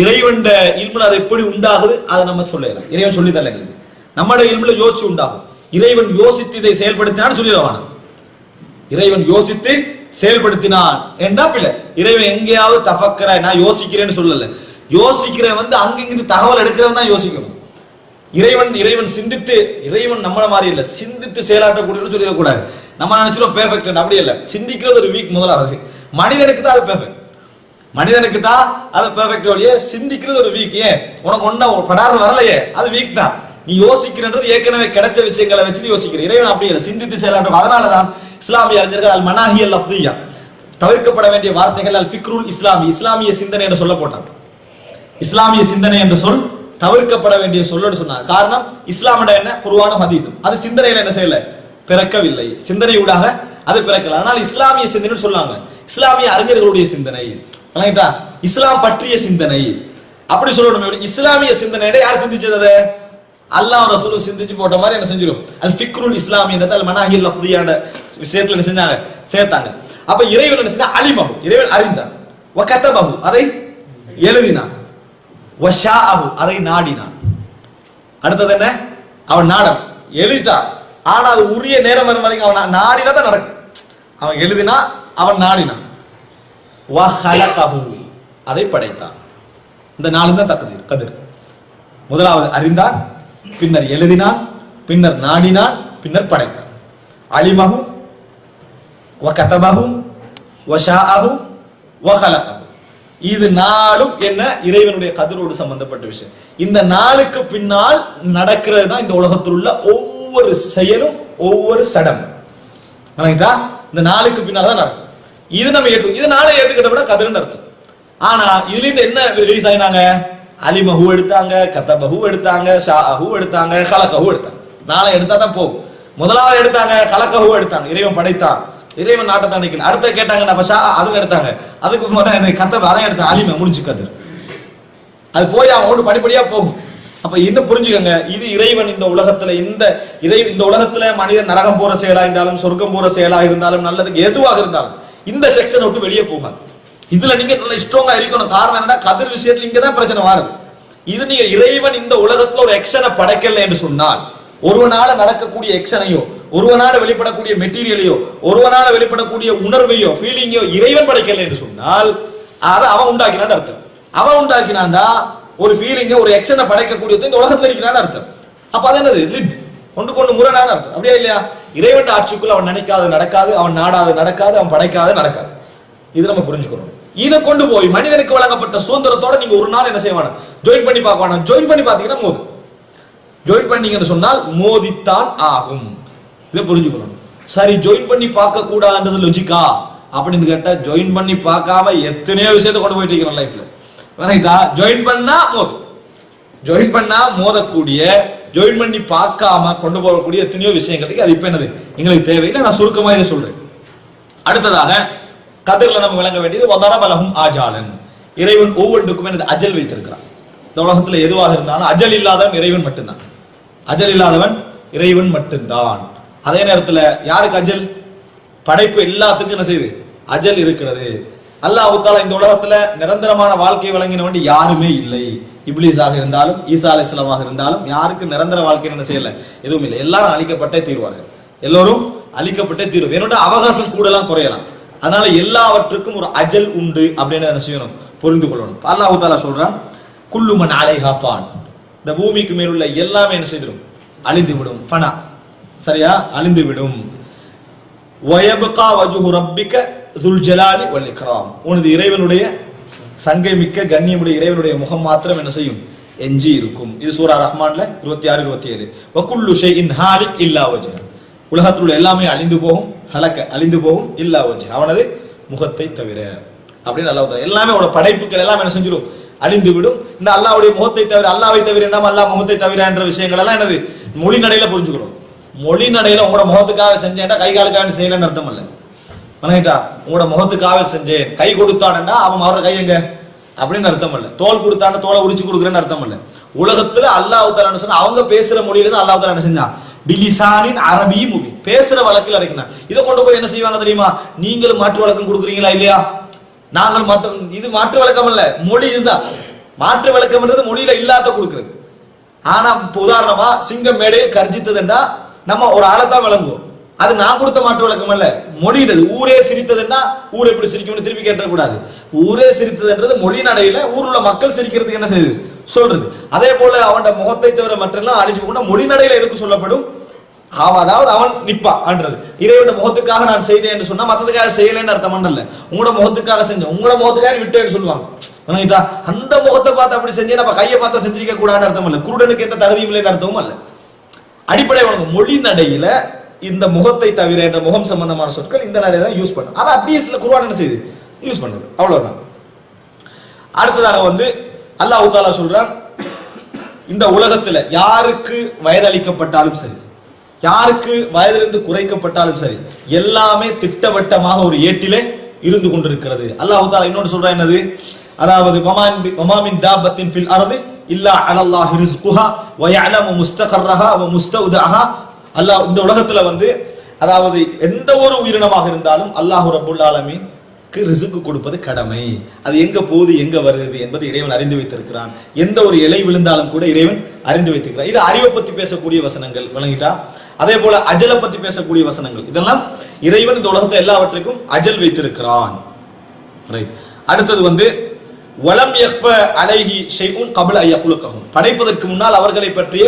இறைவன் இல்மில் அது எப்படி உண்டாகுது அதை நம்ம சொல்லலாம். இறைவன் சொல்லி தரல. நம்முடைய இல்மில் யோசிச்சு உண்டாகும். இறைவன் யோசித்து இதை செயல்படுத்தினான்னு சொல்லிடுவான். இறைவன் யோசித்து செயல்படுத்தினான் என்றா பிள்ளை. இறைவன் எங்கேயாவது தஃபக்கர நான் யோசிக்கிறேன்னு சொல்லல. யோசிக்கிறவன் அங்கிருந்து தகவல் எடுக்கிறவன் தான் யோசிக்கணும். இறைவன் சிந்தித்து, இறைவன் நம்மள மாதிரி இல்ல, சிந்தித்து செயலாற்றக்கூடியவன்னு சொல்லிடக்கூடாது. நம்ம நினைச்சிடும் பெர்ஃபெக்ட், அப்படி இல்ல. சிந்திக்கிறது ஒரு வீக். முதலாவது மனிதனுக்கு தான் அது பெர்ஃபெக்ட், மனிதனுக்கு தான் அது பெர்ஃபெக்ட் வழியே. சிந்திக்கிறது ஒரு வீக். ஏன் உனக்கு ஒன்னும் படாது வரலையே, அது வீக் தான். நீ யோசிக்கிறது ஏற்கனவே கிடைச்ச விஷயங்களை வச்சு யோசிக்கிற. இறைவன் அப்படி இல்லை, சிந்தித்து செயலாற்றும். அதனாலதான் இஸ்லாமிய அறிஞர்கள் அல் மனாஹி அல் லஃப்தியா, தவிர்க்கப்பட வேண்டிய வார்த்தைகள் அல் ஃபிக்ருல் இஸ்லாமி, இஸ்லாமிய சிந்தனை என்று சொல்ல போட்டாங்க. இஸ்லாமிய சிந்தனை என்ற சொல் தவிர்க்கப்பட வேண்டிய சொல்லு சொன்னாங்க. காரணம் இஸ்லாமிட என்ன? குர்ஆனும் ஹதீஸும். அது சிந்தனையில என்ன செய்யல? பிறக்கவில்லை. சிந்தனை ஊடாக அது பிறக்கல. அதனால இஸ்லாமிய சிந்தனை சொல்லாங்க. இஸ்லாமிய அறிஞர்களுடைய சிந்தனை, இஸ்லாம் பற்றிய சிந்தனை அப்படி சொல்லணும். இஸ்லாமிய சிந்தனை யார் சிந்திச்சது? அல்லாஹ் ரசூலும் சிந்திச்சு போட்ட மாதிரி என்ன செஞ்சிடும்? அல் ஃபிக்ருல் இஸ்லாமி என்ற அல் மனாஹி அல் லஃப்தியான விஷயத்துல என்ன செஞ்சாங்க? சேர்த்தாங்க. அப்ப இறைவன் என்ன செஞ்சா? அலிமஹு, இறைவன் அறிந்தான். வ கதபஹு, அதை எழுதினான். வ ஷாஅஹு, அதை நாடினான். அடுத்தது என்ன? அவன் நாடன் எழுதிட்டான். ஆனா அது உரிய நேரம் வரும் வரைக்கும் அவன் நாடினா தான் நடக்கும். அவன் எழுதினா, அவன் நாடினான். வ ஹலகஹு, அதை படைத்தான். இந்த 4 தான் தக்தீர், கதிர். முதலாவது அறிந்தான், பின்னர் எழுதினான், பின்னர் நாடினான், பின்னர் படைத்தான். அலிமஹு வ கதபஹு வ ஷாஅஹு வ ஹலகஹு. இது நாளும் என்ன இறைவனுடைய கதிரோடு சம்பந்தப்பட்ட விஷயம். இந்த நாளுக்கு பின்னால் நடக்கிறது தான் இந்த உலகத்தில் உள்ள ஒவ்வொரு செயலும் ஒவ்வொரு சடம். இந்த நாளுக்கு பின்னால் தான் நடக்கும். இது நம்ம இது நாளை ஏத்துக்கிட்ட விட கதிர்னு அர்த்தம். ஆனா இதுல இருந்து என்ன ரிலீஸ் ஆயினாங்க? அலிமஹு எடுத்தாங்க, கதபஹு எடுத்தாங்க, ஷாஹு எடுத்தாங்க, கலகஹு எடுத்தாங்க. நாளை எடுத்தா தான் போகும். முதலாவது எடுத்தாங்க கலகஹு எடுத்தாங்க, இறைவன் படைத்தான், இறைவன் நாட்டை நிக்கல. அடுத்த கேட்டாங்க நம்ம ஷா அதுவும் எடுத்தாங்க. அதுக்கு முதல்ல கதப அதை எடுத்தாங்க, அலிம முடிஞ்சு கதிர். அது போய் அவனோடு படிப்படியா போகும். அப்ப என்ன புரிஞ்சுக்கங்க, இது இறைவன் இந்த உலகத்துல இந்த உலகத்துல மனிதன் நரகம் போற செயலா இருந்தாலும் சொர்க்கம் போற செயலா இருந்தாலும் நல்லதுக்கு எதுவாக இருந்தாலும் இந்த செக்ஷனை விட்டு வெளியே போகாது. இதுல நீங்க நல்ல ஸ்ட்ராங்கா இருக்கணும். காரணம் என்னன்னா கதிர் விஷயத்துல இங்கதான் பிரச்சனை வருது. இது நீங்க இறைவன் இந்த உலகத்துல ஒரு எக்ஷனை படைக்கல என்று சொன்னால், ஒருவனால நடக்கக்கூடிய எக்ஷனையோ, ஒருவனால வெளிப்படக்கூடிய மெட்டீரியலையோ, ஒருவனால வெளிப்படக்கூடிய உணர்வையோ ஃபீலிங்கையோ இறைவன் படைக்கல என்று சொன்னால் அதை அவன் உண்டாக்கினான்னு அர்த்தம். அவன் உண்டாக்கினான்டா ஒரு ஃபீலிங்க ஒரு எக்ஷனை படைக்கக்கூடிய இந்த உலகத்துல இருக்கிறான்னு அர்த்தம். அப்ப அது என்னது? லித் ஒன்றுக்கு ஒன்று முரணான அர்த்தம். அப்படியே இல்லையா? இறைவன் ஆட்சிக்குள்ள அவன் நினைக்காது நடக்காது, அவன் நாடாது நடக்காது, அவன் படைக்காது நடக்காது. இது நம்ம புரிஞ்சுக்கணும். இதை கொண்டு போய் மனிதனுக்கு வழங்கப்பட்ட சுதந்திரத்தோட நீங்க ஒரு நாள் என்ன செய்வான ஜாயின் பண்ணி பார்க்கணும். ஜாயின் பண்ணி பார்த்தீங்கன்னா மோது ஜாயின் பண்ணீங்கன்னு சொன்னால் மோதித்தான் ஆகும். இதை புரிஞ்சுக்கணும். சரி, ஜாயின் பண்ணி பார்க்க கூடாதுன்றது லொஜிக்கா அப்படின்னு கேட்டா, ஜாயின் பண்ணி பார்க்காம எத்தனையோ விஷயத்தை கொண்டு போயிட்டு இருக்கிறோம் லைஃப்ல. ஜாயின் பண்ணா மோது, ஜாயின் பண்ணா மோதக்கூடிய, ஜாயின் பண்ணி பார்க்காம கொண்டு போகக்கூடிய எத்தனையோ விஷயங்களுக்கு அது இப்ப என்னது எங்களுக்கு தேவையில்லை. நான் சுருக்கமா இதை சொல்றேன். அடுத்ததாக கதிர்ல நம்ம விளங்க வேண்டியது வதரபலஹும் ஆஜாலன். இறைவன் ஒவ்வொன்றுக்கும் எனது அஜல் வைத்திருக்கிறான். இந்த உலகத்துல எதுவாக இருந்தாலும் அஜல் இல்லாதவன் இறைவன் மட்டும்தான். அஜல் இல்லாதவன் இறைவன் மட்டும்தான். அதே நேரத்துல யாருக்கு அஜல்? படைப்பு எல்லாத்துக்கும் என்ன செய்யுது? அஜல் இருக்கிறது. அல்லாஹ் தஆலா இந்த உலகத்துல நிரந்தரமான வாழ்க்கை வழங்கினவன் யாருமே இல்லை. இப்லீஸாக இருந்தாலும் ஈசா அலைஹிஸ்ஸலாமாக இருந்தாலும் யாருக்கு நிரந்தர வாழ்க்கை என்ன செய்யல, எதுவும் இல்லை. எல்லாரும் அழிக்கப்பட்டே தீர்வார்கள். எல்லோரும் அழிக்கப்பட்டே தீர்வு. என்னோட அவகாசம் கூடலாம் குறையலாம். அதனால எல்லாவற்றுக்கும் ஒரு அஜல் உண்டு அப்படின்னு என்ன செய்யணும்? புரிந்து கொள்ளணும். அல்லாஹ் தஆலா சொல்றான், குல்லு மன் அலைஹா ஃபான். இந்த பூமிக்கு மேல் உள்ள எல்லாமே என்ன செய்திடும்? அழிந்து விடும். ஃபனா, சரியா? அழிந்து விடும். வயபகா வஜ்ஹு ரப்பிக துல் ஜலாலி வல் இக்ராம். உனது இறைவனுடைய சங்கை மிக்க கண்ணியமுடைய இறைவனுடைய முகம் மாத்திரம் என்ன செய்யும்? எஞ்சி இருக்கும். இது சூரா ரஹ்மான்ல 26 27. வகுல்லு ஷைஇன் ஹாலிக் இல்லா வஜ்ஹ. உலகத்தில் உள்ள எல்லாமே அழிந்து போகும், ஹலக்க அழிந்து போகும், இல்லா வஜ்ஹ அவனது முகத்தை தவிர. அப்படின்னு அல்லாஹ் தஆலா எல்லாமே அவனோட படைப்புகள் எல்லாம் என்ன செஞ்சிடும்? அழிந்து விடும். இந்த அல்லாஹ்வுடைய முகத்தை தவிர, அல்லாஹ்வை தவிர என்ன, அல்லாஹ் முகத்தை தவிர என்ற விஷயங்கள் எல்லாம் என்னது மொழி நடையில புரிஞ்சுக்கிறோம். மொழி நடையில உங்களோட முகத்துக்காக செஞ்சேன்டா கை காலுக்காக செய்யலன்னு அர்த்தம் அல்ல. வணங்கிட்டா உங்களோட முகத்துக்காக செஞ்சேன், கை கொடுத்தானா அவன் அவரோட கை எங்க அப்படின்னு அர்த்தம் இல்ல. தோல் கொடுத்தான தோலை உரிச்சு கொடுக்குறேன்னு அர்த்தம் இல்ல. உலகத்துல அல்லாஹ் தஆலா சொன்னா அவங்க பேசுற மொழியில தான் அல்லாஹ் தஆலா என்ன செஞ்சான்? பிலிசானின் அரபி முபீன், பேசுற வழக்கில் அடைக்கணும். இதை கொண்டு போய் என்ன செய்வாங்க தெரியுமா? நீங்களும் மாற்று வழக்கம் கொடுக்குறீங்களா இல்லையா? நாங்கள் மாற்று, இது மாற்று வழக்கம் அல்ல, மொழி இதுதான். மாற்று வழக்கம்ன்றது மொழியில இல்லாத கொடுக்குறது. ஆனா உதாரணமா சிங்கம் மேடையில் கர்ஜித்ததுன்னா நம்ம ஒரு ஆளத்தான் விளங்குவோம். அது நான் கொடுத்த மாற்று வழக்கம் அல்ல, மொழியினது. ஊரே சிரித்ததுன்னா ஊர் எப்படி சிரிக்கும்னு திருப்பி கேட்ட கூடாது. ஊரே சிரித்ததுன்றது மொழி நடையில ஊருள்ள மக்கள் சிரிக்கிறதுக்கு என்ன செய்யுது சொல்றது. அதே போல அவன் முகத்தை தவிர மற்றெல்லாம் அழிஞ்சு போனா மொழி நடையில எதுக்கு சொல்லப்படும்? அதாவது அவன் நிப்பான்றது. இறைவனுடைய முகத்துக்காக நான் செய்தேன் என்று சொன்னா மத்ததுக்காக செய்யலன்னு அர்த்தம் அல்ல. உங்களோட முகத்துக்காக செஞ்சேன், உங்களோட முகத்துக்காக விட்டேன்னு சொல்லுவாங்க. அந்த முகத்தை பார்த்து அப்படி செஞ்சேன், நம்ம கையை பார்த்தா செஞ்சிருக்க கூடாதுன்னு அர்த்தம் இல்ல. குருடனுக்கு எந்த தகுதியும் இல்லைன்னு அர்த்தமும் அல்ல. அடிப்படை மொழி நடையில இந்த முகத்தை தவிர என்ற முகம் சம்பந்தமான சொற்கள் இந்த நடையில தான் யூஸ் பண்ணும். அதை அப்படியே சில குர்ஆன் என்ன செய்யுது யூஸ் பண்ணுது, அவ்வளவுதான். அடுத்ததாக அல்லாஹ் தஆலா சொல்றான், இந்த உலகத்துல யாருக்கு வயதளிக்கப்பட்டாலும் சரி, யாருக்கு வயதிலிருந்து குறைக்கப்பட்டாலும் சரி, எல்லாமே திட்டவட்டமாக ஒரு ஏட்டிலே இருந்து கொண்டிருக்கிறது. அல்லாஹ் தஆலா இன்னொன்று சொல்றான், என்னது? அதாவது மமாமின் தாபத்தின் ஃபில் அர்தி இல்லா அலல்லாஹி ரிஸ்குஹா வ யஅலமு முஸ்தகர்ரஹா வ முஸ்தௌதஹா. அல்லாஹ் இந்த உலகத்துல அதாவது எந்த ஒரு உயிரினமாக இருந்தாலும் அல்லாஹ் ரப்புல் ஆலமீனுக்கு ரிஸ்க் கொடுப்பது கடமை. அது எங்க போகுது எங்க வருது என்பது இறைவன் அறிந்து வைத்திருக்கிறான். எந்த ஒரு இலை விழுந்தாலும் கூட இறைவன் அறிந்து வைத்திருக்கிறான். இது அறிவை பத்தி பேசக்கூடிய வசனங்கள், விளங்கிட்டா? அதே போல அஜலை பத்தி பேசக்கூடிய வசனங்கள், இதெல்லாம் இறைவன் இந்த உலகத்தை எல்லாவற்றுக்கும் அஜல் வைத்திருக்கிறான். அடுத்தது வலம் யஃப அலைஹி ஷைஉன் கப்ல அன் யக்லுகஹும். படைப்பதற்கு முன்னால் அவர்களை பற்றிய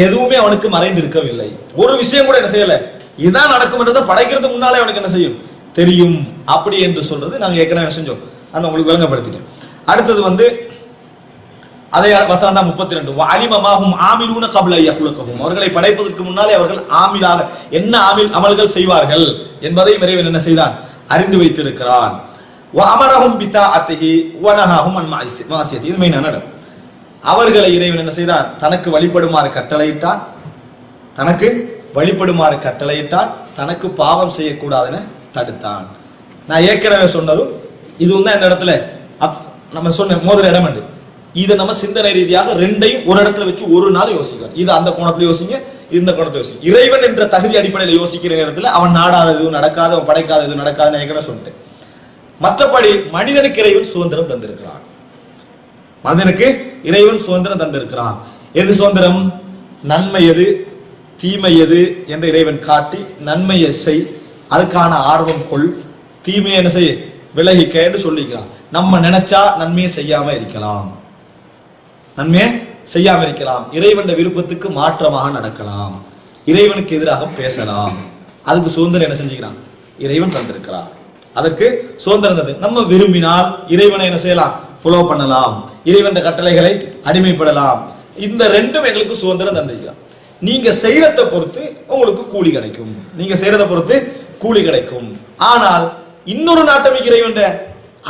எதுவுமே அவனுக்கு மறைந்திருக்கவில்லை. ஒரு விஷயம் கூட என்ன செய்யல, இதுதான் நடக்கும் என்றதை படைக்கிறதுக்கு முன்னாலே அவனுக்கு என்ன செய்யும் தெரியும். அப்படி என்று சொல்றது நாங்க ஏற்கனவே என்ன செஞ்சோம் அந்த உங்களுக்கு விளங்கப்படுத்திட்டேன். அடுத்தது வந்து அதே வசனம் தான் 32. அலிமமாகும் ஆமிலூன கப்ல யஹ்லுகஹும், அவர்களை படைப்பதற்கு முன்னாலே அவர்கள் ஆமிலாக என்ன அமல்கள் செய்வார்கள் என்பதை இறைவன் என்ன செய்தான், அறிந்து வைத்திருக்கிறான். வஅமரஹும் பிதாஅத்திஹி வனஹாஹும் அன் மாசியத்தி, இது மெயினான இடம். அவர்களை இறைவன் என்ன செய்தான், தனக்கு வழிபடுமாறு கட்டளையிட்டான், தனக்கு வழிபடுமாறு கட்டளையிட்டான், தனக்கு பாவம் செய்யக்கூடாதுன்னு தடுத்தான். நான் ஏற்கனவே சொன்னதும் இதுவும் தான் இந்த இடத்துல நம்ம சொன்ன மோதிர இடம் உண்டு. இதை நம்ம சிந்தனை ரீதியாக ரெண்டையும் ஒரு இடத்துல வச்சு ஒரு நாள் யோசிக்கிறோம். இது அந்த கோணத்துல யோசிங்க, இந்த கோணத்துல யோசிங்க. இறைவன் என்ற தகுதி அடிப்படையில் யோசிக்கிற நேரத்தில் அவன் நாடாதது நடக்காது, அவன் படைக்காதது நடக்காதுன்னு ஏற்கனவே சொல்லிட்டேன். மற்றபடி மனிதனுக்கு இறைவன் சுதந்திரம் தந்திருக்கிறான். மனிதனுக்கு இறைவன் சுதந்திரம் தந்திருக்கிறான். எது சுதந்திரம்? நன்மை எது தீமை எது என்று இறைவன் காட்டி, நன்மையை செய், அதுக்கான ஆர்வம் கொள், தீமையை என்ன செய், விலகிக்க என்று சொல்லிக்கிறான். நம்ம நினைச்சா நன்மையை செய்யாம இருக்கலாம், நன்மையை செய்யாம இருக்கலாம், இறைவன் விருப்பத்துக்கு மாற்றமாக நடக்கலாம், இறைவனுக்கு எதிராக பேசலாம். அதுக்கு சுதந்திரம் என்ன செஞ்சுக்கிறான், இறைவன் தந்திருக்கிறான். அதற்கு சுதந்திரம் தந்து நம்ம விரும்பினால் இறைவனை என்ன செய்யலாம், ஃபாலோ பண்ணலாம், இறைவன் கட்டளைகளை அடிமைப்படலாம். இந்த ரெண்டும் எங்களுக்கு சுதந்திரம் தந்திருக்கிறான். நீங்க செய்யறதை பொறுத்து உங்களுக்கு கூலி கிடைக்கும், நீங்க செய்யறதை பொறுத்து கூலி கிடைக்கும். ஆனால் இன்னொரு நாட்டம் இறைவன்,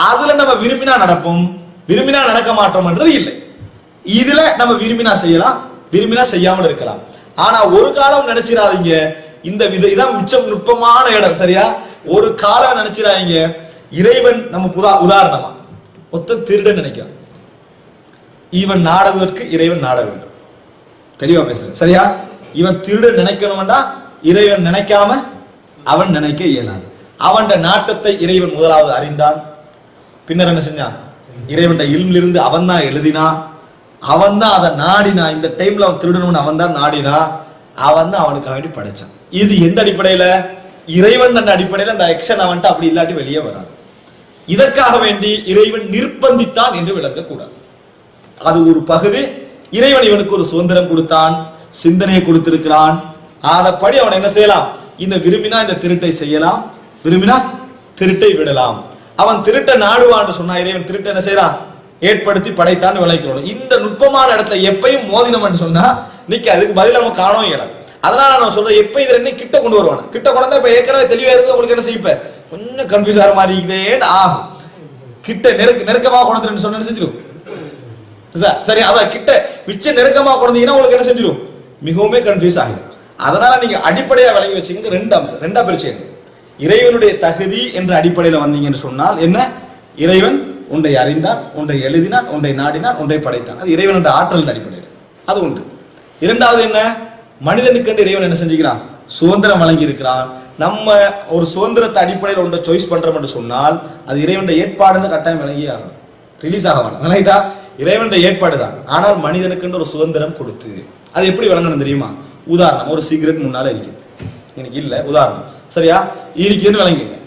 அதுல நம்ம விரும்பினா நடப்போம், விரும்பினா நடக்க மாட்டோம்ன்றது இல்லை. இதுல நம்ம விரும்பினா செய்யலாம், விரும்பினா செய்யாமல் இருக்கலாம். ஆனா ஒரு காலம் நினைச்சிடாதீங்க, இந்த இதான் மிச்சம் நுட்பமான இடம். சரியா? ஒரு காலம் நினைச்சிடாதீங்க, இறைவன் நம்ம உதாரணமா மொத்த திருட நினைக்கிறான், இவன் நாடுவதற்கு இறைவன் நாட வேண்டும். தெளிவா பேசுறேன். சரியா? இவன் திருட நினைக்கணும்டா இறைவன் நினைக்காம அவன் நினைக்க இயலாது. அவன் நாட்டத்தை இறைவன் முதலாவது அறிந்தான், பின்னர் என்ன செஞ்சான், இறைவன் இல்மில் இருந்து அவன் தான் எழுதினா, அவன் தான் அதை நாடினா, இந்த டைம்ல அவன் திருடணும்னு அவன் தான் நாடினா, அவன் தான் அவனுக்காக வேண்டி படைச்சான். இது எந்த அடிப்படையில? இறைவன் அந்த அடிப்படையில அந்த ஆக்ஷன் அவன்ட்டு அப்படி இல்லாட்டி வெளியே வராது. இதற்காக வேண்டி இறைவன் நிர்பந்தித்தான் என்று விளக்க கூடாது. அது ஒரு பகுதி. இறைவன் இவனுக்கு ஒரு சுதந்திரம் கொடுத்தான், சிந்தனையை கொடுத்திருக்கிறான். அதப்படி அவன் என்ன செய்யலாம், இந்த விரும்பினா இந்த திருட்டை செய்யலாம், விரும்பினா திருட்டை விடலாம். அவன் திருட்ட நாடுவான்னு சொன்னா இறைவன் திருட்ட என்ன செய்யறான், ஏற்படுத்தி படைத்தான் விளைக்கிறோம். இந்த நுட்பமான இடத்துல எப்பயும் மோதினம் சொன்னா நிக்க அதுக்கு பதில் நம்ம காணவும் இயலாது. அதனால நான் சொல்றேன், எப்ப இது ரெண்டு கிட்ட கொண்டு வருவான், கிட்ட கொண்டு இப்ப ஏற்கனவே தெளிவா இருக்கு, உங்களுக்கு என்ன செய்ய கொஞ்சம் கன்ஃபியூஸ் ஆகிற மாதிரி இருக்குதே ஆகும். கிட்ட நெருக்கமாக கொண்டு சொன்னு செஞ்சிடும். சரி, அதான் கிட்ட மிச்ச நெருக்கமாக கொண்டீங்கன்னா உங்களுக்கு என்ன செஞ்சிடும், மிகவும் கன்ஃபியூஸ் ஆகிடும். அதனால நீங்க அடிப்படையா விளங்கி வச்சுங்க. ரெண்டு அம்சம், ரெண்டா பிரிச்சு. இறைவனுடைய தகுதி என்ற அடிப்படையில் வந்தீங்கன்னு சொன்னால் என்ன, இறைவன் ஒன்றை அறிந்தான், ஒன்றை எழுதினான், ஒன்றை நாடினான், ஒன்றை படைத்தான். அது இறைவன் என்ற ஆற்றலின் அடிப்படையில் அது உண்டு. இரண்டாவது என்ன, மனிதனுக்கு இறைவன் என்ன செஞ்சுக்கிறான், சுதந்திரம் வழங்கி இருக்கிறான். நம்ம ஒரு சுதந்திரத்தை அடிப்படையில் ஒன்றை சாய்ஸ் பண்றோம் என்று சொன்னால் அது இறைவன் ஏற்பாடுன்னு கட்டாயம் விளங்கி ஆகணும், ரிலீஸ் ஆக வேணும். விளங்கிட்டா? இறைவன் ஏற்பாடு தான். ஆனால் மனிதனுக்கு ஒரு சுதந்திரம் கொடுத்து அது எப்படி விளங்கணும் தெரியுமா? உதாரணம், ஒரு சிகரெட் முன்னால இருக்கு, எனக்கு இல்ல, உதாரணம். சரியா? இருக்குன்னு விளங்குங்க.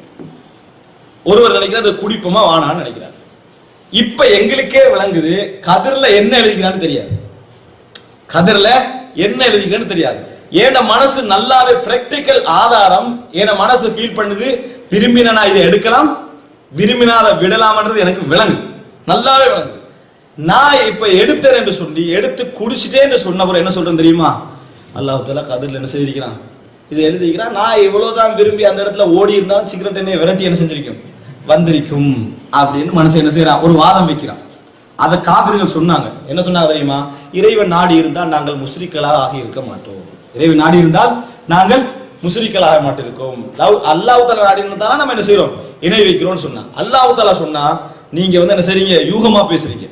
ஒருவர் நினைக்கிறார் குடிப்போமா வானான்னு நினைக்கிறார். இப்ப எங்களுக்கே விளங்குது, கதிர்ல என்ன எழுதிக்கிறான்னு தெரியாது, கதிர்ல என்ன எழுதிக்கிறான்னு தெரியாது. ஏன மனசு நல்லாவே பிராக்டிக்கல் ஆதாரம், ஏன மனசு ஃபீல் பண்ணுது, விரும்பினா இதை எடுக்கலாம், விரும்பினாத விடலாம்ன்றது எனக்கு விளங்குது, நல்லாவே விளங்குது. நான் இப்ப எடுத்தேன் என்று சொல்லி எடுத்து குடிச்சிட்டேன் என்று சொன்னவர் என்ன சொல்றேன் தெரியுமா, அல்லாஹ் தஆலா கதிர்ல என்ன செய்திருக்கிறான், இது எழுதிக்கிறான். நான் இவ்வளவுதான் விரும்பி அந்த இடத்துல ஓடி இருந்தாலும் சிகரெட் என்ன விரட்டி என்ன செஞ்சிருக்கும், வந்திருக்கும் அப்படின்னு மனசை என்ன செய்யறான், ஒரு வாதம் வைக்கிறான். அதை காபிர்கள் சொன்னாங்க. என்ன சொன்னாங்க தெரியுமா, இறைவன் நாடி இருந்தால் நாங்கள் முஸ்லிக்களாக ஆகி இருக்க மாட்டோம், இறைவன் நாடி இருந்தால் நாங்கள் முஸ்லிக்களாக மாட்டிருக்கோம். அல்லாஹ் தஆலா நாடி இருந்தாலும் நம்ம என்ன செய்யறோம், இணை வைக்கிறோம்னு சொன்னா. அல்லாஹ் தஆலா சொன்னா நீங்க என்ன செய்றீங்க, யூகமா பேசுறீங்க,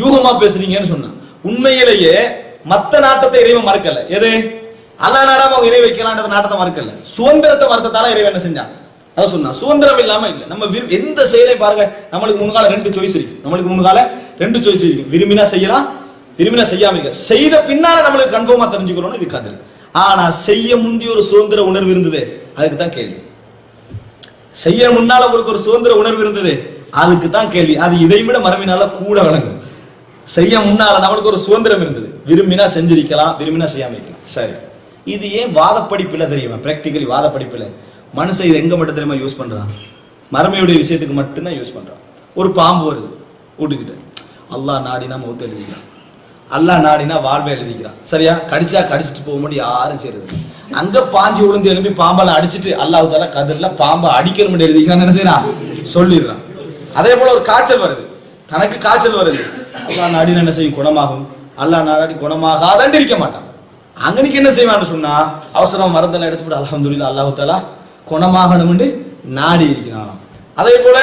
யூகமா பேசுறீங்கன்னு சொன்னா. உண்மையிலேயே மத்த நாட்டத்தை இறைவன் மறுக்கல. எது அல்லாஹ் நாடாம இறை வைக்கலான்ற நாட்டத்தை மறுக்கல, சுதந்திரத்தை மறுத்ததால இறைவன் என்ன செஞ்சான், அத சொன்னா. சுதந்திரம் இல்லாம இல்ல. நம்ம எந்த செயலை பாருங்க, நம்மளுக்கு முன்கால ரெண்டு சாய்ஸ் இருக்கு, நம்மளுக்கு முன்கால ரெண்டு சாய்ஸ் இருக்கு. விரும்பினா செய்யலாம், விரும்பினா செய்யாம இருக்க. செய்த பின்னால நம்மளுக்கு கன்ஃபார்மா தெரிஞ்சுக்கணும் இது கதிர். ஆனா செய்ய முந்தி ஒரு சுதந்திர உணர்வு இருந்தது, அதுக்கு தான் கேள்வி. செய்ய முன்னால உங்களுக்கு ஒரு சுதந்திர உணர்வு இருந்தது, அதுக்கு தான் கேள்வி. அது இதை விட மரபினால கூட விளங்கும். செய்ய முன்னால நம்மளுக்கு ஒரு சுதந்திரம் இருந்தது, விரும்பினா செஞ்சிருக்கலாம், விரும்பினா செய்யாம இருக்கலாம். சரி, இது ஏன் வாத படிப்பில் தெரியுமா, பிராக்டிகலி வாத படிப்பில் மனுஷன் இது எங்க மட்டும் தெரியுமா யூஸ் பண்றான், மறுமையுடைய விஷயத்துக்கு மட்டும்தான் யூஸ் பண்றான். ஒரு பாம்பு வருது வீட்டுக்கிட்ட. அல்லாஹ் நாடினா மௌத்த எழுதிக்கிறான், அல்லாஹ் நாடினா வாழ்வை எழுதிக்கிறான். சரியா? கடிச்சா கடிச்சிட்டு போக முடியும், யாரும் செய்யறது. அங்க பாஞ்சு விழுந்து எழுப்பி பாம்பால அடிச்சுட்டு அல்லாஹ் தாலா கதிரில பாம்பை அடிக்கணும் எழுதிக்கிறான்னு என்ன செய்யறான், சொல்லிடுறான். அதே போல ஒரு காய்ச்சல் வருது, தனக்கு காய்ச்சல் வருது, அல்லாஹ் நாடினா என்ன செய்யும், குணமாகும். அல்லாஹ் நாடி குணமாகாதண்டு இருக்க மாட்டான். அங்கனிக்கு என்ன செய்வான்னு சொன்னா அவசரம் மருந்தெல்லாம் எடுத்துவிட்டு அல்ஹம்துலில்லாஹ் அல்லாஹ் தாலா குணமாகணும் நாடி இருக்கிறான். அதே போல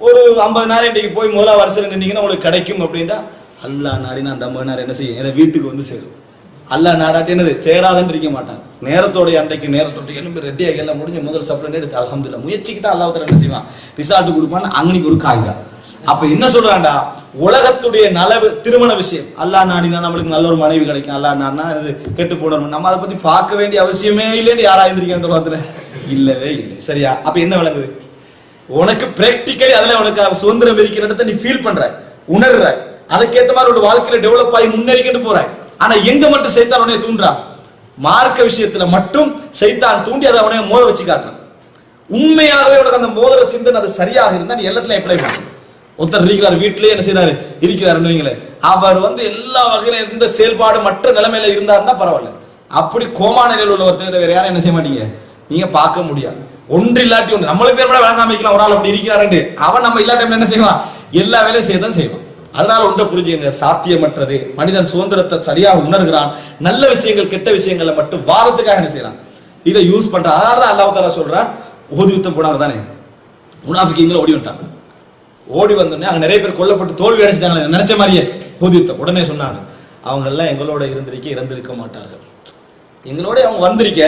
ஒரு 50 நாள் இன்றைக்கு போய் முதலாவது வருஷம் நின்றீங்கன்னா உங்களுக்கு கிடைக்கும் அப்படின்ட்டா அல்லாஹ் நாடினா அந்த 50 நாள் என்ன செய்யும், என் வீட்டுக்கு வந்து சேரும். அல்லாஹ் நாடாட்டி என்னது சேராதுன்னு இருக்க மாட்டான். நேரத்தோடைய அன்றைக்கு நேரத்தோட எலும்பு ரெட்டியாக எல்லாம் முடிஞ்சு முதல் சப்ளை எடுத்து அல்ஹம்துலில்லாஹ் முயற்சிக்கு தான் அல்லாஹ் தாலா என்ன செய்வான், ரிசால்ட் கொடுப்பான்னு அங்கனிக்கு ஒரு காய்தா. அப்ப என்ன சொல்றான்டா, உலகத்துடைய நலவு திருமண விஷயம் அல்லாஹ் நாடினா நம்மளுக்கு நல்ல ஒரு மனைவி கிடைக்கும், அல்லாஹ் நாடினா இது கெட்டு போடணும், நம்ம அதை பத்தி பார்க்க வேண்டிய அவசியமே இல்லைன்னு யாரா இருந்திருக்கேன் அந்த உலகத்துல, இல்லவே இல்லை. சரியா? அப்ப என்ன விளங்குது, உனக்கு பிராக்டிக்கலி அதுல உனக்கு சுதந்திரம் இருக்கிற இடத்த நீ ஃபீல் பண்ற, உணர்ற, அதுக்கேற்ற மாதிரி ஒரு வாழ்க்கையில டெவலப் ஆகி முன்னேறிக்கிட்டு போற. ஆனா எங்க மட்டும் சைத்தான் உன்னை தூண்டுறான், மார்க்க விஷயத்துல மட்டும் சைத்தான் தூண்டி அதை அவனை மோத வச்சு காட்டுறான். உண்மையாகவே உனக்கு அந்த மோதிர சிந்தனை அது சரியாக இருந்தா நீ எல்லாத்துலயும் அப்ளை பண்ண. ஒருத்தர் இருக்கிறார், வீட்டிலேயே என்ன செய்யறாரு, இருக்கிறாரு, அவர் எல்லா வகையில எந்த செயல்பாடு மற்ற நிலைமையில இருந்தாருன்னா பரவாயில்ல. அப்படி கோமா நிலையில் உள்ளவர் தவிர வேற யாரும் என்ன செய்ய மாட்டீங்க, நீங்க பார்க்க முடியாது. ஒன்று இல்லாட்டி ஒன்று நம்மளுக்கு தேவை விளங்காம வைக்கலாம். ஒரு ஆள் அப்படி இருக்கிறாரு, அவன் நம்ம எல்லா டைம்ல என்ன செய்வான், எல்லா வேலையும் செய்யதான் செய்வான். அதனால ஒன்றை புரிஞ்சுங்க, சாத்தியமற்றது. மனிதன் சுதந்திரத்தை சரியாக உணர்கிறான். நல்ல விஷயங்கள் கெட்ட விஷயங்களை மட்டும் வாரத்துக்காக என்ன செய்யறான், இதை யூஸ் பண்றான். அதனாலதான் அல்லாஹ் தஆலா சொல்றான், உஹது யுத்தம் போனாங்க தானே, முனாஃபிகீன்கள் ஓடி வந்துட்டாங்க. ஓடி வந்தோடனே அங்க நிறைய பேர் கொல்லப்பட்டு தோல்வி அடைச்சிட்டாங்க. நினைச்ச மாதிரியே உஹது யுத்தம். உடனே சொன்னாங்க, அவங்க எல்லாம் எங்களோட இறந்திருக்க மாட்டார்கள், எங்களோட அவங்க வந்திருக்க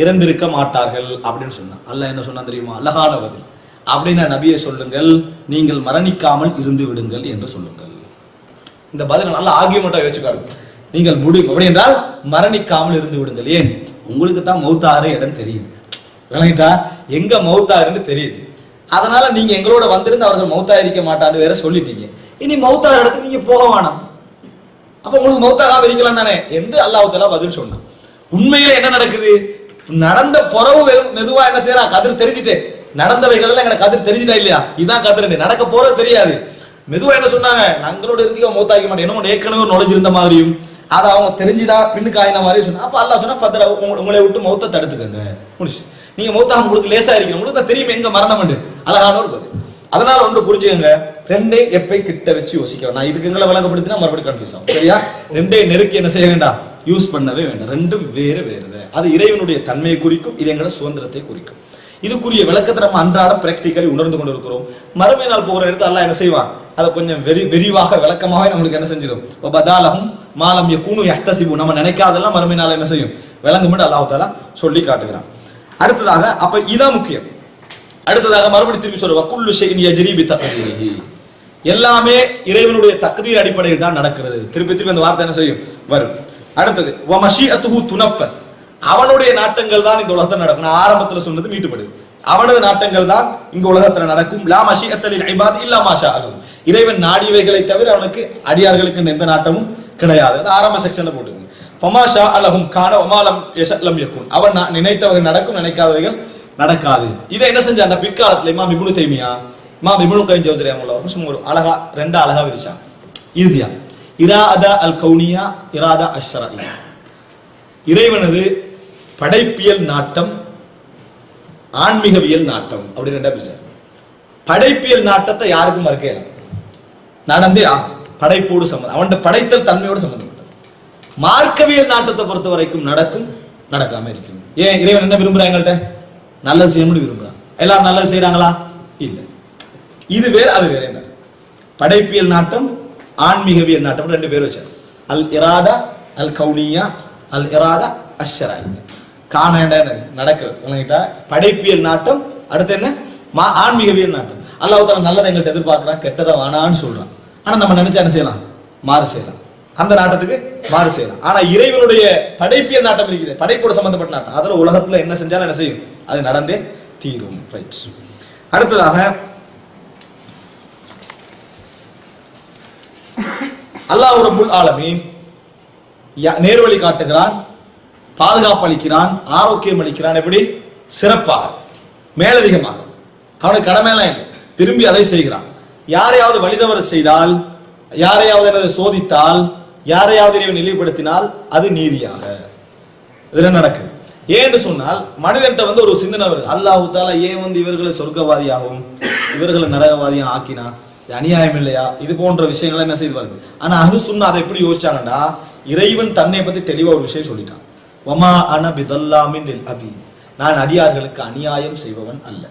இறந்திருக்க மாட்டார்கள் அப்படின்னு சொன்னான். அல்லாஹ் என்ன சொன்னா தெரியுமா, அழகான பதில். அப்படின்னா நபியை சொல்லுங்கள், நீங்கள் மரணிக்காமல் இருந்து விடுங்கள் என்று சொல்லுங்கள். இந்த பதில் நல்லா ஆகியமட்டா யோசிச்சுக்காரு. நீங்கள் முடியும் அப்படி என்றால் மரணிக்காமல் இருந்து விடுங்கள். ஏன், உங்களுக்கு தான் மௌத்தாறு இடம் தெரியுது, விளங்கிட்டா, எங்க மௌத்தாருன்னு தெரியுது. அதனால நீங்க எங்களோட வந்திருந்து அவர்கள் மௌத்தா இருக்க மாட்டான்னு வேற சொல்லிட்டீங்க. இனி மௌத்தாறு இடத்துக்கு நீங்க போக வேணாம், அப்ப உங்களுக்கு மௌத்தாகாம இருக்கலாம் தானே என்று அல்லாஹ் தஆலா பதில் சொன்னான். உண்மையில என்ன நடக்குது, நடந்த பொறவு மெதுவா என்ன செய்யறா, கதிர் தெரிஞ்சுட்டு நடந்தவைகள் எல்லாம் எனக்கு கதிர் தெரிஞ்சுட்டா இல்லையா, இதான் கதிர், நடக்க போறது தெரியாது. மெதுவா என்ன சொன்னாங்க, நாங்களோட இருந்து மௌத்தாக்க மாட்டேன், என்ன ஏற்கனவே நுழைஞ்சு இருந்த மாதிரியும் அதை அவங்க தெரிஞ்சுதா பின்னுக்கு ஆயின மாதிரி சொன்னா. அப்ப அல்லாஹ் சொன்னா, ஃபத்ர உங்களை விட்டு மௌத்தை தடுத்துக்கங்க, முடிச்சு. நீங்க மௌத்தா உங்களுக்கு லேசா இருக்கணும், உங்களுக்கு தான் தெரியும் எங்க மரணம் உண்டு. அழகான ஒரு பதில். அதனால ஒன்று புரிஞ்சுக்கங்க, ரெண்டே எப்பை கிட்ட வச்சு யோசிக்க. நான் இதுக்கு எங்களை விளங்கப்படுத்தினா மறுபடியும் கன்ஃபியூஸ் ஆகும். சரியா? ரெண்டே நெருக்கி என்ன செய்ய வேண்டாம், யூஸ் பண்ணவே வேண்டாம். ரெண்டும் வேறு வேறு. அது இறைவனுடைய தன்மையை குறிக்கும், இது எங்களோட சுதந்திரத்தை குறிக்கும். இதுக்குரிய விளக்கத்தை நம்ம அன்றாடம் பிராக்டிக்கலி உணர்ந்து கொண்டு இருக்கிறோம். மறுமை நாள் போகிற இடத்துல அல்லாஹ் என்ன செய்வான், அதை கொஞ்சம் விரிவாக விளக்கமாகவே நம்மளுக்கு என்ன செஞ்சிடும், பதாலஹும் மாலம் யகூனு யஹ்தஸிபு, நம்ம நினைக்காதெல்லாம் மறுமை நாள் என்ன செய்யும், விளங்கும் அல்லாஹ் தஆலா சொல்லி காட்டுகிறான். அடுத்ததாக அப்ப இதான் முக்கியம். அடுத்ததாக மறுபடியும் திருப்பி சொல்ற, வக்குல்லு ஷைஇன் யஜ்ரி பிதக்தீரிஹி, எல்லாமே இறைவனுடைய தக்தீர் அடிப்படையில் தான் நடக்கிறது. திருப்பி திருப்பி அந்த வார்த்தை என்ன செய்யும், வரும். அடுத்தது வ மஷீஅத்துஹு துனஃபத், அவனுடைய நாட்டங்கள் தான் இந்த உலகத்தில் நடக்கும். நான் ஆரம்பத்துல சொன்னது மீட்டுப்படுது, அவனது நாட்டங்கள் தான் இங்க உலகத்துல நடக்கும். லா மஷீஅத்த லில் இபாத் இல்லா மா ஷா அல்லாஹ், இறைவன் நாடியவைகளை தவிர அவனுக்கு அடியார்களுக்கு எந்த நாட்டமும் கிடையாது. அது ஆரம்ப செக்ஷன்ல போட்டுங்க. ஃபமா ஷா அலஹும் கான வமா லம் யஷா லம் யகுன், அவன் நினைத்தவைகள் நடக்கும், நினைக்காதவைகள் நடக்காது. இதை என்ன செஞ்சாங்க பிற்காலத்துல இமாம் இப்னு தைமியா, இமாம் இப்னு கைம் ஜௌஸரி ரஹ்மத்துல்லாஹி ஒரு அழகா ரெண்டா அழகா விரிச்சான் ஈஸியா. இராதா அல் கௌனியா, இராதா அஷ்ஷரஇ, இறைவனது படைப்பியல் நாட்டம், ஆன்மீகவியல் நாட்டம் அப்படி ரெண்டா பிரிச்சார். படைப்பியல் நாட்டத்தை யாருக்கும் மறுக்கல, நடந்தே படைப்போடு சம்பந்தம், அவன் படைத்தல் தன்மையோடு சம்பந்தப்பட்டது. மார்க்கவியல் நாட்டத்தை பொறுத்த வரைக்கும் நடக்கும், நடக்காம இருக்கும். ஏன், இறைவன் என்ன விரும்புறாங்க, எங்கள்கிட்ட நல்லது செய்யணும்னு விரும்புறான். எல்லாரும் நல்லது செய்யறாங்களா, இல்ல. இது வேற அது வேற. என்ன படைப்பியல் நாட்டம், ஆன்மீகவியல் நாட்டம் ரெண்டு பேர் வச்சார். அல் இராதா அல் கௌனியா, அல் இராதா அஷ்ஷரஇ. காண நடக்குது படைப்பியல் நாட்டம், அடுத்து என்ன ஆன்மீகவியல் நாட்டம். அல்லாஹ் தஆலா நல்லதை எங்கள்கிட்ட எதிர்பார்க்கிறான், கெட்டதை வேணான்னு சொல்றான். ஆனா நம்ம நினைச்சா என்ன செய்யலாம், மாறு செய்யலாம், அந்த நாட்டத்துக்கு மாறு செய்யலாம். ஆனா இறைவனுடைய படைப்பியல் நாட்டம் இருக்குது, படைப்போடு சம்பந்தப்பட்ட நாட்டம். அதுல உலகத்துல என்ன செஞ்சாலும் என்ன செய்யும், அது நடந்தே தீரும். ரைட். அடுத்ததாக அல்லாஹ் ரப்புல் ஆலமீன் நேர்வழி காட்டுகிறான், பாதுகாப்பு அளிக்கிறான், ஆரோக்கியம் அளிக்கிறான். எப்படி, சிறப்பாக மேலதிகமாக. அவனுக்கு கடமையெல்லாம் இல்லை, விரும்பி அதை செய்கிறான். யாரையாவது வழிதவறு செய்தால், யாரையாவது எனது சோதித்தால், யாரையாவது இறைவன் இழிவுபடுத்தினால் அது நீதியாக இதுல நடக்குது. ஏன்னு சொன்னால் மனிதன்ட்ட ஒரு சிந்தனை வருது, அல்லாஹ் தஆலா ஏன் இவர்களை சொர்க்கவாதியாகவும் இவர்களை நரகவாதியும் ஆக்கினா, அநியாயம் இல்லையா? இது போன்ற விஷயங்களை என்ன செய்து வருது. ஆனா அஹ்லுஸ் சுன்னா அதை எப்படி யோசிச்சாங்கன்னா, இறைவன் தன்னை பத்தி தெளிவா ஒரு விஷயம் சொல்லிட்டான், வமா அன பிதல்லாமின் லில் அபீத், நான் அடியார்களுக்கு அநியாயம் செய்பவன் அல்ல,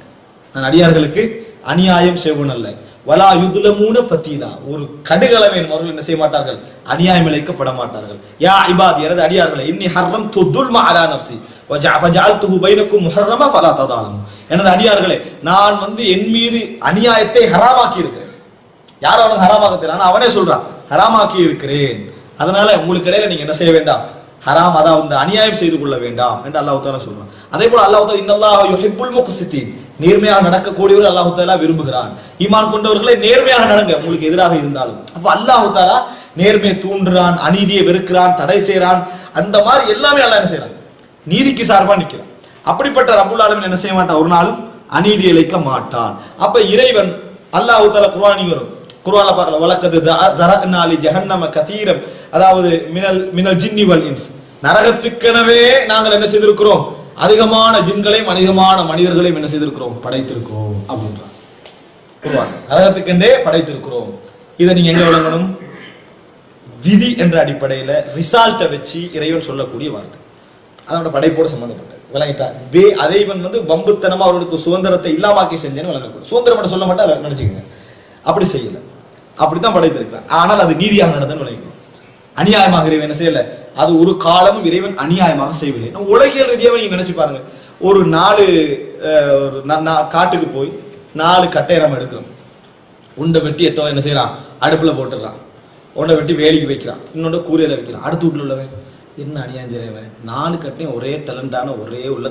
நான் அடியார்களுக்கு அநியாயம் செய்பவன் அல்ல. வலா யுதுலமூன ஃபதீலா, ஒரு கடுகளவேன் அவர்கள் என்ன செய்ய மாட்டார்கள், அநியாயம் இழைக்கப்பட மாட்டார்கள். யா இபாதி, எனது அடியார்களே, இன்னி ஹர்ரம்து துல்ம அலா நஃப்ஸி வஜஅல்துஹு பைனக்கும் முஹர்ரமா ஃபலா ததாலமு, எனது அடியார்களே, நான் என் மீது அநியாயத்தை ஹராமாக்கி இருக்கிறேன். யாரும் அவனுக்கு ஹராமாக தெரியல, அவனே சொல்றான் ஹராமாக்கி இருக்கிறேன், அதனால உங்களுக்கு இடையில நீங்க என்ன செய்ய வேண்டாம், ஹராம் அதாவது அநியாயம் செய்து கொள்ள வேண்டாம் என்று அல்லாஹ் தஆலா சொல்றான். அதே போல அல்லாஹ் தஆலா இன்னல்லாஹ யுஹிப்புல் முக்ஸிதீன், நேர்மையாக நடக்கக்கூடியவர்கள் அல்லாஹ் தஆலா விரும்புகிறான். ஈமான் கொண்டவர்களை நேர்மையாக நடங்க உங்களுக்கு எதிராக இருந்தாலும். அப்ப அல்லாஹ் தஆலா நேர்மையை தூண்டுறான், அநீதியை வெறுக்கிறான், தடை செய்யறான். அந்த மாதிரி எல்லாமே அல்லாஹ் என்ன செய்யறான், நீதிக்கு சார்பா நிற்கிறான். அப்படிப்பட்ட ரப்புல் ஆலமீன் என்ன செய்ய மாட்டான், ஒரு நாளும் அநீதி இழைக்க மாட்டான். அப்ப இறைவன் அல்லாஹ் தஆலா குர்ஆனில் வரும், குர்ஆன்ல பார்க்கலாம், வலக்கத் தரஅனா லி ஜஹன்னம கதீரம், அதாவது மினல் ஜின்னி வல் இன்ஸ், நரகத்துக்கெனவே நாங்கள் என்ன செய்திருக்கிறோம், அதிகமான ஜின்களையும் அதிகமான மனிதர்களையும் என்ன செய்திருக்கிறோம், படைத்திருக்கிறோம் அப்படின்றான் குர்ஆன். நரகத்துக்கென்றே படைத்திருக்கிறோம். இதை நீங்க எங்க விளங்கணும், விதி என்ற அடிப்படையில ரிசால்ட்டை வச்சு இறைவன் சொல்லக்கூடிய வார்த்தை, அதோட படைப்போடு சம்பந்தப்பட்டது. விளங்கிட்டா? அதை இவன் வம்புத்தனமா அவர்களுக்கு சுதந்திரத்தை இல்லாமாக்கி செஞ்சேன்னு விளங்கக்கூடும். சுதந்திரம் மட்டும் சொல்ல மாட்டா நினைச்சுக்கோங்க, அப்படி செய்யல, அப்படித்தான் படைத்திருக்கிறான். ஆனால் அது நீதியாக நடந்ததுன்னு விளங்கணும். அநியாயமாக இறைவன் என்ன செய்யல, அது ஒரு காலமும் இறைவன் அநியாயமாக செய்யவில்லை. உலகியல் ரீதியாக நீங்க நினைச்சு பாருங்க, ஒரு 4 காட்டுக்கு போய் 4 கட்டையை நம்ம எடுக்கிறோம், உண்டை வெட்டி எத்தவன் என்ன செய்யறான், அடுப்புல போட்டுறான், உண்டை வெட்டி வேலிக்கு வைக்கிறான், இன்னொன்று கூரையில வைக்கிறான். அடுத்து வீட்டுல உள்ளவன் என்ன அநியாயம் செய்யறவன், 4 கட்டையும் ஒரே டேலண்டான ஒரே உள்ள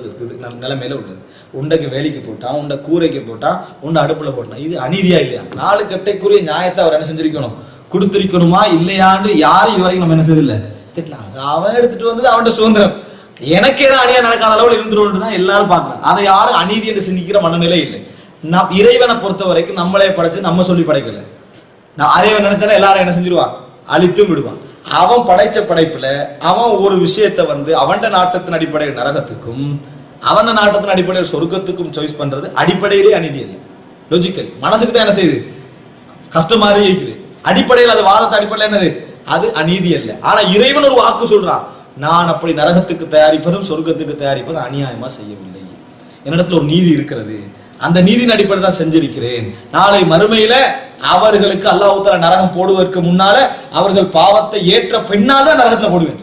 நிலைமையில உள்ளது, உண்டைக்கு வேலிக்கு போட்டான், உண்டை கூரைக்கு போட்டான், உண்டை அடுப்புல போட்டான். இது அநீதியா இல்லையா? 4 கட்டைக்குரிய நியாயத்தை அவர் என்ன செஞ்சிருக்கணும், கொடுத்திருக்கணுமா இல்லையான்னு யாரும் இதுவரைக்கும் நம்ம என்ன செய்யல கேட்கல. அவன் எடுத்துட்டு வந்தது அவன் சுதந்திரம், எனக்கு ஏதாவது அநியாயம் நடக்காத அளவில் இருந்துருவோம் தான் எல்லாரும் பாக்குறாங்க. அதை யாரும் அநீதி என்று சிந்திக்கிற மனநிலை இல்லை. இறைவனை பொறுத்த வரைக்கும் நம்மளே படைச்சு நம்ம சொல்லி படைக்கல. நான் இறைவன் நினைச்சாலும் எல்லாரும் என்ன செஞ்சிருவான், அழித்தும் விடுவான். அவன் படைச்ச படைப்புல அவன் ஒரு விஷயத்தை அவன் நாட்டத்தின் அடிப்படையில் நரகத்துக்கும் அவன் நாட்டத்தின் அடிப்படையில் சொர்க்கத்துக்கும் சாய்ஸ் பண்றது அடிப்படையிலே அநீதி இல்லை. லாஜிக்கலி மனசுக்கு தான் என்ன செய்யுது, கஷ்டம் மாதிரி இருக்குது. அடிப்படையில் அது வாதத்தை அடிப்படையில் என்னது, அது அநீதி அல்ல. ஆனா இறைவன் ஒரு வாக்கு சொல்றான், நான் அப்படி நரகத்துக்கு தயாரிப்பதும் சொர்க்கத்துக்கு தயாரிப்பதும் அநியாயமா செய்யவில்லை, என்னிடத்துல ஒரு நீதி இருக்கிறது, அந்த நீதியின் அடிப்படையில் தான் செஞ்சிருக்கிறேன். நாளை மறுமையில அவர்களுக்கு அல்லாஹ் தஆலா நரகம் போடுவதற்கு முன்னால அவர்கள் பாவத்தை ஏற்ற பின்னால் தான் நரகத்துல போடுவேன்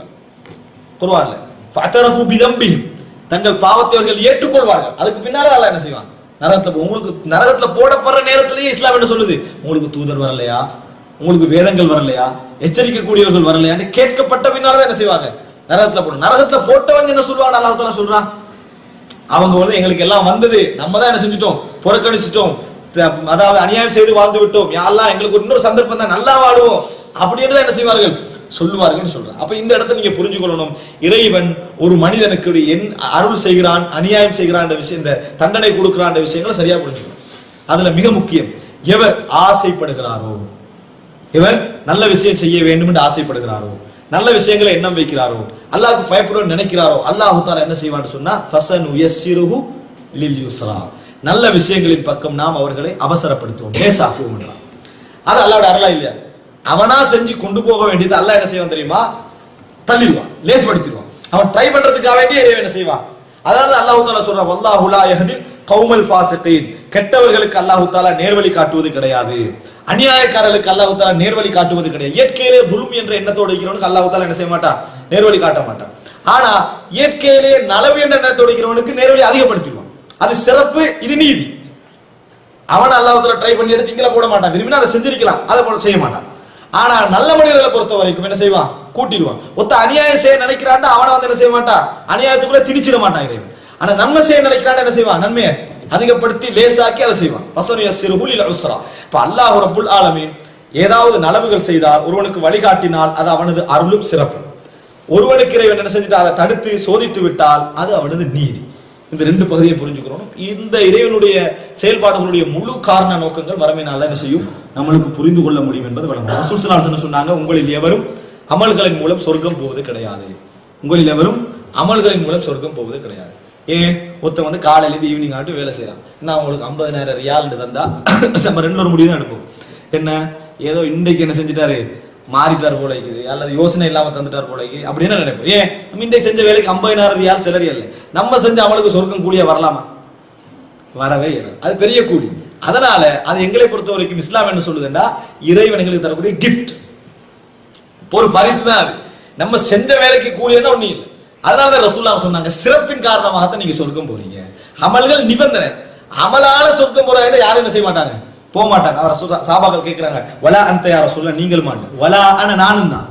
குர்ஆன்ல. ஃபஅதரஃபு பிதம்பிஹிம், தங்கள் பாவத்தை அவர்கள் ஏற்றுக்கொள்வார்கள், அதுக்கு பின்னால அல்லாஹ் என்ன செய்வான், நரகத்துல உங்களுக்கு நரகத்துல போடப்படுற நேரத்திலேயே இஸ்லாம் என்ன சொல்லுது, உங்களுக்கு தூதர் வரலையா, உங்களுக்கு வேதங்கள் வரலையா, எச்சரிக்கக்கூடியவர்கள் வரலையான்னு கேட்கப்பட்ட பின்னால்தான் என்ன செய்வாங்க, நரகத்துல போடும். நரகத்துல போட்டவங்க என்ன சொல்லுவாங்க, அல்லாஹ் தஆலா சொல்றான், அவங்க எங்களுக்கு எல்லாம் வந்தது, நம்ம தான் என்ன செஞ்சுட்டோம், புறக்கணிச்சிட்டோம், அதாவது அநியாயம் செய்து வாழ்ந்து விட்டோம், யா அல்லாஹ் எங்களுக்கு இன்னொரு சந்தர்ப்பம் தான், நல்லா வாழுவோம் அப்படின்னு தான் என்ன செய்வார்கள், சொல்லுவார்கள் சொல்றான். அப்ப இந்த இடத்துல நீங்க புரிஞ்சுக்கொள்ளணும், இறைவன் ஒரு மனிதனுக்கு அருள் செய்கிறான், அநியாயம் செய்கிறான் விஷயம், இந்த தண்டனை கொடுக்கிறான் விஷயங்களை சரியா புரிஞ்சுக்கணும். அதுல மிக முக்கியம், எவர் ஆசைப்படுகிறாரோ, இவர் நல்ல விஷயம் செய்ய வேண்டும் என்று ஆசைப்படுகிறாரோ, நல்ல விஷயங்களை எண்ணம் வைக்கிறாரோ, அல்லாஹ்வுக்கு பயப்படுவோம் நினைக்கிறாரோ, அல்லாஹ் தஆலா என்ன செய்வான்னு சொன்னா ஃபஸனு யஸ்ஸிருஹு லில் யுஸ்ரா, நல்ல விஷயங்களின் பக்கம் நாம் அவர்களை அவசரப்படுத்துவோம், லேசாக்குவோம் என்றான். அது அல்லாஹ்வோட அருளா இல்லையா? அவனா செஞ்சு கொண்டு போக வேண்டியது அல்லாஹ் என்ன செய்வான் தெரியுமா, தள்ளிடுவான், லேஸ்படுத்திடுவான். அவன் ட்ரை பண்றதுக்காக வேண்டிய இறைவன் என்ன செய்வான். அதனால அல்லாஹ் தஆலா சொல்றான், வல்லாஹு லா யஹ்தில் கௌமல் ஃபாஸிகீன், கெட்டவர்களுக்கு அல்லாஹ் தஆலா நேர்வழி காட்டுவது கிடையாது, அநியாயக்காரர்களுக்கு அல்லாஹ் தஆலா நேர்வழி காட்டுவது கிடையாது. இயற்கையிலே துல்ம் என்ற எண்ணத்தோடு இருக்கிறவனுக்கு அல்லாஹ் தஆலா என்ன செய்ய மாட்டான், நேர்வழி காட்ட மாட்டான். ஆனா இயற்கையிலே நலவு என்ற எண்ணத்தோடு இருக்கிறவனுக்கு நேர்வழி அதிகப்படுத்திடுவான். அது சிறப்பு, இது நீதி. அவன் அல்லாஹ் தஆலா ட்ரை பண்ணி எடுத்து இங்கல போட மாட்டான், விரும்பினா அதை செஞ்சிருக்கலாம், அதை போல செய்ய மாட்டான். ஆனா நல்ல மனிதர்களை பொறுத்த வரைக்கும் என்ன செய்வான், கூட்டிடுவான். ஒத்த அநியாயம் செய்ய நினைக்கிறான், அவனை என்ன செய்ய மாட்டான், அநியாயத்துக்குள்ள திணிச்சிட மாட்டான் இறைவன். ஆனா நன்மை செய்ய நினைக்கிறான், என்ன செய்வான், நன்மையை அதிகப்படுத்தி லேசாக்கி அதை செய்வான். ஃபஸனு யஸ்ஸிருஹு லில் உஸ்ரா. இப்ப அல்லாஹ் ரப்புல் ஆலமீன் ஏதாவது நலவுகள் செய்தால், ஒருவனுக்கு வழிகாட்டினால் அது அவனது அருளும் சிறப்பு. ஒருவனுக்கு இறைவன் என்ன செஞ்சுட்டா, அதை தடுத்து சோதித்து விட்டால் அது அவனது நீதி. இந்த 2 பகுதியை புரிஞ்சுக்கிறோம். இந்த இறைவனுடைய செயல்பாடுகளுடைய முழு காரண நோக்கங்கள் மறுமை நாள்ல என்ன செய்யும் நம்மளுக்கு புரிந்து கொள்ள முடியும் என்பது வழங்கும். ரசூல் ஸல்லல்லாஹு அலைஹி வஸல்லம் சொன்னாங்க, உங்களில் எவரும் அமல்களின் மூலம் சொர்க்கம் போவது கிடையாது. உங்களில் எவரும் அமல்களின் மூலம் சொர்க்கம் போவது கிடையாது. ஏன் ஒருத்தன் வந்து காலையில இருந்து ஈவினிங் ஆகிட்டு வேலை செய்யறான். நான் உங்களுக்கு 50,000 ரியால் தந்தா நம்ம ரெண்டு ஒரு முடிவு தான் எடுப்போம். என்ன ஏதோ இன்றைக்கு என்ன செஞ்சுட்டாரு, மாறிட்டார் போல இருக்குது, அல்லது யோசனை இல்லாம தந்துட்டார் போல இருக்குது அப்படின்னு நினைப்போம். ஏன் நம்ம இன்றைக்கு செஞ்ச வேலைக்கு 50,000 ரியால் செலரி இல்லை, நம்ம செஞ்ச அமலுக்கு சொர்க்கம் கூலியா வரலாமா? வரவே இல்லை. அது பெரிய கூலி. அதனால அது எங்களை பொறுத்த வரைக்கும் இஸ்லாம் என்ன சொல்லுதுன்னா, இறைவனுக்கு தரக்கூடிய கிஃப்ட், ஒரு பரிசு தான் அது. நம்ம செஞ்ச வேலைக்கு கூலியன்னா ஒண்ணு இல்லை. அதனாலதான் ரசூலுல்லாஹ் சொன்னாங்க, சிறப்பின் காரணமாகத்தான் நீங்க சொர்க்கம் போறீங்க. அமல்கள் நிபந்தனை, அமலால சொர்க்கம் போறாங்க யாரும் என்ன செய்ய மாட்டாங்க, போக மாட்டாங்க. அவர் சஹாபாக்கள் கேட்கிறாங்க, வலா அன்த யா ரசூலுல்லாஹ், நீங்கள் மாட்டேன், வலா அன நானும் தான்,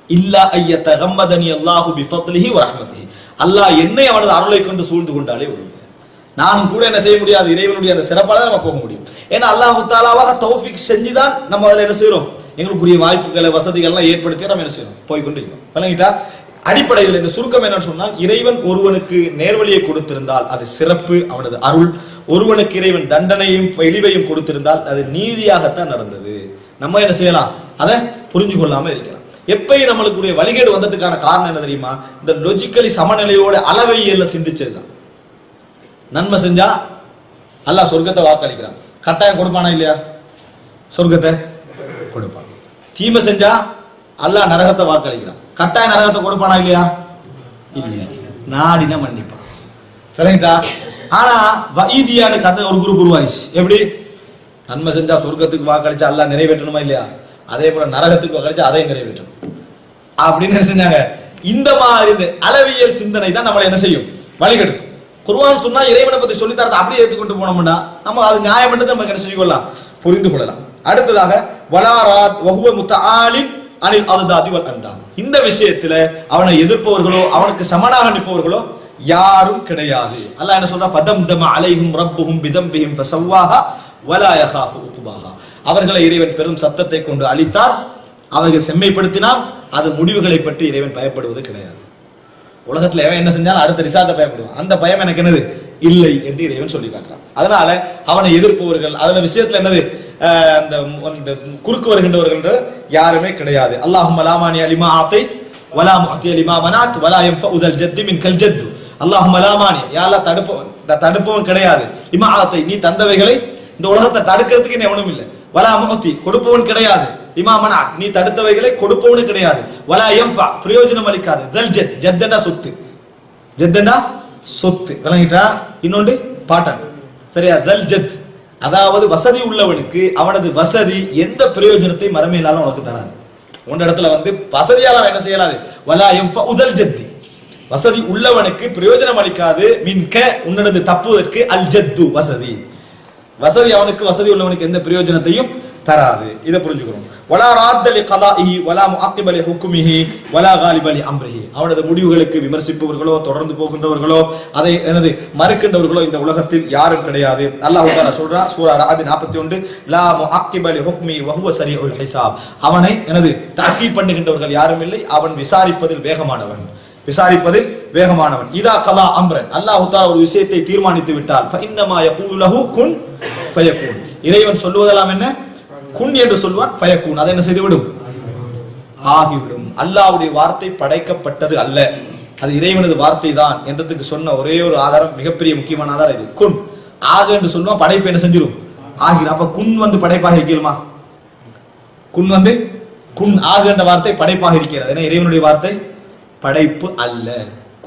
இல்லா ஐயதகம்மதனி அல்லாஹு பிஃபத்லிஹி வ ரஹ்மத்திஹி, அல்லாஹ் என்னை அவனது அருளை கொண்டு சூழ்ந்து கொண்டாலே ஒழிய நானும் கூட என்ன செய்ய முடியாது, இறைவனுடைய அந்த சிறப்பால நம்ம போக முடியும். ஏன்னா அல்லாஹ் தஆலாவாக தௌஃபீக் செஞ்சுதான் நம்ம அதில் என்ன செய்யறோம், எங்களுக்குரிய வாய்ப்புகளை வசதிகள்லாம் ஏற்படுத்தி நம்ம என்ன செய்யறோம், போய்கொண்டிருக்கிறோம். விளங்கிட்டா? அடிப்படையில் இந்த சுருக்கம் என்னன்னு சொன்னால், இறைவன் ஒருவனுக்கு நேர்வழியை கொடுத்திருந்தால் அது சிறப்பு, அவனது அருள். ஒருவனுக்கு இறைவன் தண்டனையும் இழிவையும் கொடுத்திருந்தால் அது நீதியாகத்தான் நடந்தது. நம்ம என்ன செய்யலாம், அதை புரிஞ்சு கொள்ளாம இருக்கலாம். எப்பயும் நம்மளுக்குரிய வழிகேடு வந்ததுக்கான காரணம் என்ன தெரியுமா, இந்த லொஜிக்கலி சமநிலையோட அளவையில சிந்திச்சதுதான். நன்மை செஞ்சா அல்லாஹ் சொர்க்கத்தை வாக்களிக்கிறான், கட்டாயம் கொடுப்பானா இல்லையா? சொர்க்கத்தை கொடுப்பான். தீமை செஞ்சா அல்லாஹ் நரகத்தை வாக்களிக்கிறான், கட்டாய நரகத்தை கொடுப்பானா இல்லையா? இல்ல, நாடினா மன்னிப்பான். சரிங்களா? ஆனா வஈதியான கதை ஒரு குரூப் உருவாயிச்சு. எப்படி? நன்மை செஞ்சா சொர்க்கத்துக்கு வாக்களிச்சா அல்லாஹ் நிறைவேற்றணுமா இல்லையா, அதே போல நரகத்துக்கு வாக்களிச்சா அதையும் நிறைவேற்றணும் அப்படின்னு என்ன செஞ்சாங்க. இந்த மாதிரி அளவியல் சிந்தனை தான் நம்மளை என்ன செய்யும், வழிகெடுக்கும். குர்ஆன் சொன்னா இறைவனை பத்தி சொல்லி தரதை அப்படியே எடுத்துக்கொண்டு போனோம்னா நம்ம அது நியாயம் என்று நம்ம என்ன செஞ்சுக்கொள்ளலாம், புரிந்து கொள்ளலாம். அடுத்ததாக வலாராத் வஹுவ முத்தஆலின் அனில் அல்தாதி வல் அன்தாத், இந்த விஷயத்துல அவனை எதிர்ப்பவர்களோ அவனுக்கு சமனாக நிற்பவர்களோ யாரும் கிடையாது. அல்லாஹ் என்ன சொல்றா, ஃபதம்தம அலைஹிம் ரப்புஹும் பிதம்பிஹிம் ஃபஸவ்வாஹா வலா யகாஃபு உக்பாஹா, அவர்களை இறைவன் பெரும் சத்தத்தை கொண்டு அழித்தான், அவர்கள் செம்மைப்படுத்தினால் அது முடிவுகளை பற்றி இறைவன் பயப்படுவது கிடையாது. உலகத்துல எவன் என்ன செஞ்சாலும் அடுத்த ரிசால்ட்டை பயப்படுவான், அந்த பயம் எனக்கு என்னது இல்லை என்று இறைவன் சொல்லி காட்டுறான். அதனால அவனை எதிர்ப்பவர்கள் அதுல விஷயத்துல என்னது, அந்த குறுக்கு வருகின்றவர்கள் யாருமே கிடையாது. அல்லாஹும்ம லா மானிஅ லிமா ஆதைத் வலா முஅத்திய லிமா மனஅத் வலா யன்ஃபஉ தல் ஜத்தி மின்கல் ஜத். அல்லாஹும்ம லா மானிஅ, யா அல்லாஹ் தடுப்பவன் கிடையாது, லிமா ஆதை, நீ தந்தவைகளை இந்த உலகத்தை தடுக்கிறதுக்கு எவனும் இல்லை, வலா முஅத்தி, கொடுப்பவன் கிடையாது, லிமா மனஅத், நீ தடுத்தவைகளை கொடுப்பவனு கிடையாது, வலா யன்ஃபஅ, பிரயோஜனம் அளிக்காது, தல் ஜத், ஜத்தண்டா சொத்து, ஜத்தண்டா சொத்து. விளங்கிட்டா? இன்னொன்று பாட்டன், சரியா? தல் ஜத், அதாவது வசதி உள்ளவனுக்கு அவனது வசதி எந்த பிரயோஜனத்தை மறுமையினாலும் உனக்கு தராது. உன் இடத்துல வந்து வசதியால என்ன செய்யலாது, வலா யன்ஃபஉ தல் ஜத்தி, வசதி உள்ளவனுக்கு பிரயோஜனம் அளிக்காது, மின்க, உன்னது தப்புவதற்கு, அல் ஜத்து, வசதி, வசதி அவனுக்கு வசதி உள்ளவனுக்கு எந்த பிரயோஜனத்தையும் தராது. இதை புரிஞ்சுக்கிறோம். வலா ராத்த லிகதாஇஹி வலா முஅக்கிப லிஹுக்மிஹி வலா காலிப லிஅம்ரிஹி, அவனது முடிவுகளுக்கு விமர்சிப்பவர்களோ தொடர்ந்து போகின்றவர்களோ அதை எனது மறுக்கின்றவர்களோ இந்த உலகத்தில் யாரும் கிடையாது. அல்லாஹ் தஆலா சொல்றா, சூரா ரஅத் 41, லா முஅக்கிப லிஹுக்மி வஹுவ ஸரீஉல் ஹிசாப், அவனை எனது தஅகீப் பண்ணுகின்றவர்கள் யாரும் இல்லை, அவன் விசாரிப்பதில் வேகமானவன், விசாரிப்பதில் வேகமானவன். இதா கலா அம்ரன், அல்லாஹ் தஆலா ஒரு விஷயத்தை தீர்மானித்து விட்டால், ஃபஇன்னமா யகூலு லஹு குன் ஃபயகூன், இறைவன் சொல்வதெல்லாம் என்ன, குன் என்று சொல்வான், ஃபயகூன், அதை என்ன செய்துவிடும், ஆகிவிடும். அல்லாஹ்வுடைய வார்த்தை படைக்கப்பட்டது அல்ல, அது இறைவனது வார்த்தை தான் என்றதுக்கு சொன்ன ஒரே ஒரு ஆதாரம், மிகப்பெரிய முக்கியமான ஆதாரம் இது. குன், ஆக என்று சொல்லுவான், படைப்பு என்ன செஞ்சிடும், ஆகிடும். அப்ப குன் வந்து படைப்பாக இருக்கிறமா, குன் வந்து குன் ஆக என்ற வார்த்தை படைப்பாக இருக்கிறது. ஏன்னா இறைவனுடைய வார்த்தை படைப்பு அல்ல,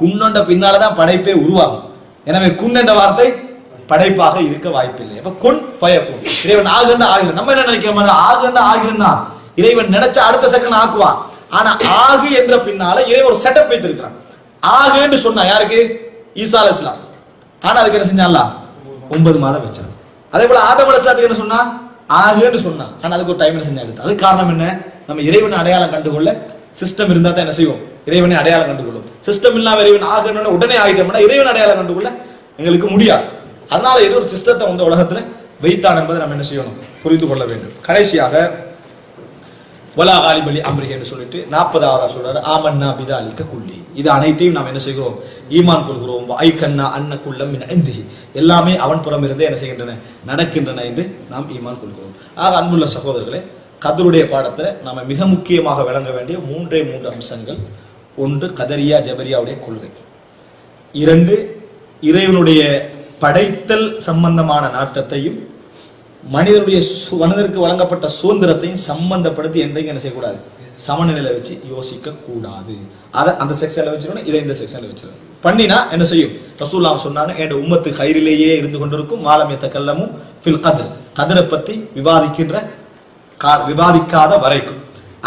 குன்னொண்ட பின்னால்தான் படைப்பே உருவாகும். எனவே குன் என்ற வார்த்தை படைப்பாக இருக்க வாய்ப்பில்லை. அப்ப குன் ஃபயகுன், இறைவன் ஆகுன்னா ஆகிரும். நம்ம என்ன நினைக்கிறோம், ஆகுன்னா ஆகிருந்தா இறைவன் நினைச்ச அடுத்த செகண்ட் ஆக்குவான். ஆனா ஆகு என்ற பின்னால இறைவன் ஒரு செட்டப் வைத்திருக்கிறான். ஆகு என்று சொன்னா யாருக்கு, ஈசா அலைஹிஸ்ஸலாம். ஆனா அதுக்கு என்ன செஞ்சான்ல, 9 மாதம் வச்சான். அதே போல ஆதம் அலைஹிஸ்ஸலாத்துக்கு என்ன சொன்னா, ஆகுன்னு சொன்னா, ஆனா அதுக்கு ஒரு டைம் என்ன செஞ்சாங்க. அதுக்கு காரணம் என்ன, நம்ம இறைவனை அடையாளம் கண்டுகொள்ள சிஸ்டம் இருந்தா தான் என்ன செய்வோம், இறைவனை அடையாளம் கண்டுகொள்ளும். சிஸ்டம் இல்லாம இறைவன் ஆகணும்னு உடனே ஆகிட்டோம்னா இறைவன் அடையாளம் கண்டுகொள்ள எங்களுக்கு முடியாது. அதனால ஏதோ ஒரு சிஸ்டத்தை வந்து உலகத்துல வைத்தான் என்பதை நம்ம என்ன செய்யணும், புரிந்து கொள்ள வேண்டும். கடைசியாக வலா காலிபலி அம்ரிஹி என்று சொல்லிட்டு 40ஆவதா சொல்றாரு ஆமன்னா பிதாலிக குல்லி. இது அனைத்தையும் நாம் என்ன செய்கிறோம்? ஈமான் கொள்கிறோம். ஐகன்னா அன்னகுல்லம் மின் இந்திஹி, எல்லாமே அவன் புறம் இருந்தே என்ன செய்கின்றன, நடக்கின்றன என்று நாம் ஈமான் கொள்கிறோம். ஆக அன்புள்ள சகோதரர்களே, கதருடைய பாடத்தை நாம மிக முக்கியமாக விளங்க வேண்டிய 3 அம்சங்கள். 1, கதரியா ஜபரியாவுடைய கொள்கை. 2, இறைவனுடைய படைத்தல் சம்பந்தமான நாட்டத்தையும் மனிதருக்கு வழங்கப்பட்ட சுதந்திரத்தையும் சம்பந்தப்படுத்தி என்றைக்கு என்ன செய்யக்கூடாது, சமநிலையில வச்சு யோசிக்க கூடாது. அதை அந்த செக்ஷன்ல வச்சிருக்கணும், இதை இந்த செக்ஷன்ல வச்சிருக்கணும். பண்ணினா என்ன செய்யும்? ரசூலுல்லாஹ் சொன்னாங்க, என் உம்மத்து கைரிலேயே இருந்து கொண்டிருக்கும் மாலம் யதகல்லமு ஃபில் கத்ர், கதரை பத்தி விவாதிக்காத வரைக்கும்.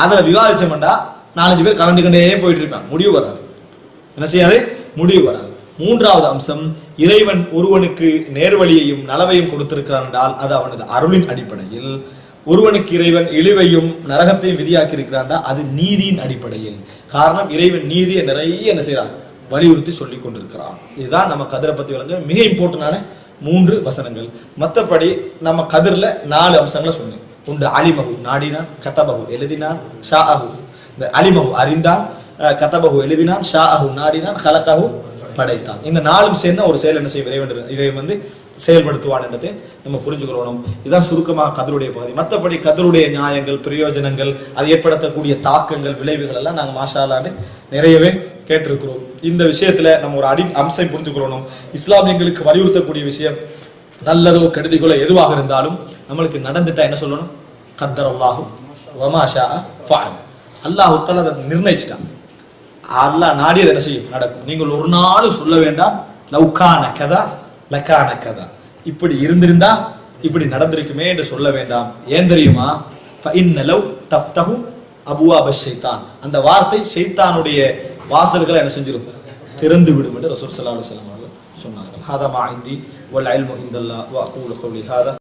அதுல விவாதிச்சோம்னா 4-5 பேர் கலந்துக்கிட்டே போயிட்டு இருப்பாங்க, முடிவு வராது. என்ன செய்யாது? முடிவு வராது. 3வது அம்சம், இறைவன் ஒருவனுக்கு நேர்வழியையும் நலவையும் கொடுத்திருக்கிறான் என்றால் அது அவனது அருளின் அடிப்படையில். ஒருவனுக்கு இறைவன் இழிவையும் நரகத்தையும் விதியாக்கி இருக்கிறான்டா அது நீதியின் அடிப்படையில். காரணம், இறைவன் நீதியை நிறைய என்ன செய்யறான், வலியுறுத்தி சொல்லிக் கொண்டிருக்கிறான். இதுதான் நம்ம கதிரை பத்தி விளங்க மிக இம்பார்ட்டன்டான 3 வசனங்கள். மற்றபடி நம்ம கதிரில் 4 அம்சங்களை சொன்னேன். உண்டு அலிமஹு, நாடினான், கதபஹு, எழுதினான், ஷாஅஹு. இந்த அலிமஹு அறிந்தான், கதபஹு எழுதினான், ஷாஅஹு நாடினான், ஹலகஹு படைத்தான். இந்த 4ம் சேர்ந்த ஒரு செயல் என்ன செய்ய இறைவன் இதை செயல்படுத்துவான் என்றதை நம்ம புரிஞ்சுக்கிறோம். இதுதான் சுருக்கமாக கதருடைய பகுதி. மற்றபடி கதருடைய நியாயங்கள், பிரயோஜனங்கள், அது ஏற்படுத்தக்கூடிய தாக்கங்கள், விளைவுகள் எல்லாம் நாங்கள் மாஷா அல்லாஹ் நிறையவே கேட்டிருக்கிறோம். இந்த விஷயத்துல நம்ம ஒரு அம்சம் புரிஞ்சுக்கிறோம். இஸ்லாமியங்களுக்கு வலியுறுத்தக்கூடிய விஷயம் நல்லதோ கெடுதிகளோ எதுவாக இருந்தாலும் நம்மளுக்கு நடந்துட்டா என்ன சொல்லணும்? கத்தர் அல்லாஹு வமா ஷாஅ ஃபஅல். அல்லாஹ் தஆலா அதை நிர்ணயிச்சிட்டான். அல்லாஹ் நாடியது என்ன செய்யும், நடக்கும். நீங்கள் ஒரு நாள் சொல்ல வேண்டாம் லவ்கான கதா லகான கதா, இப்படி இருந்திருந்தா இப்படி நடந்திருக்குமே என்று சொல்ல வேண்டாம். ஏன் தெரியுமா? ஃபஇன்ன லவ் தஃப்தஹு அபுவாப ஷைத்தான், அந்த வார்த்தை ஷைத்தானுடைய வாசல்களை என்ன செஞ்சிரும், திறந்து விடும் என்று ரசூல் ஸல்லல்லாஹு அலைஹி வஸல்லம் சொன்னார்கள். ஹாதா மா இந்தி வல் இல்மு இந்தல்லாஹ் வ அகூலு கௌலி ஹாதா.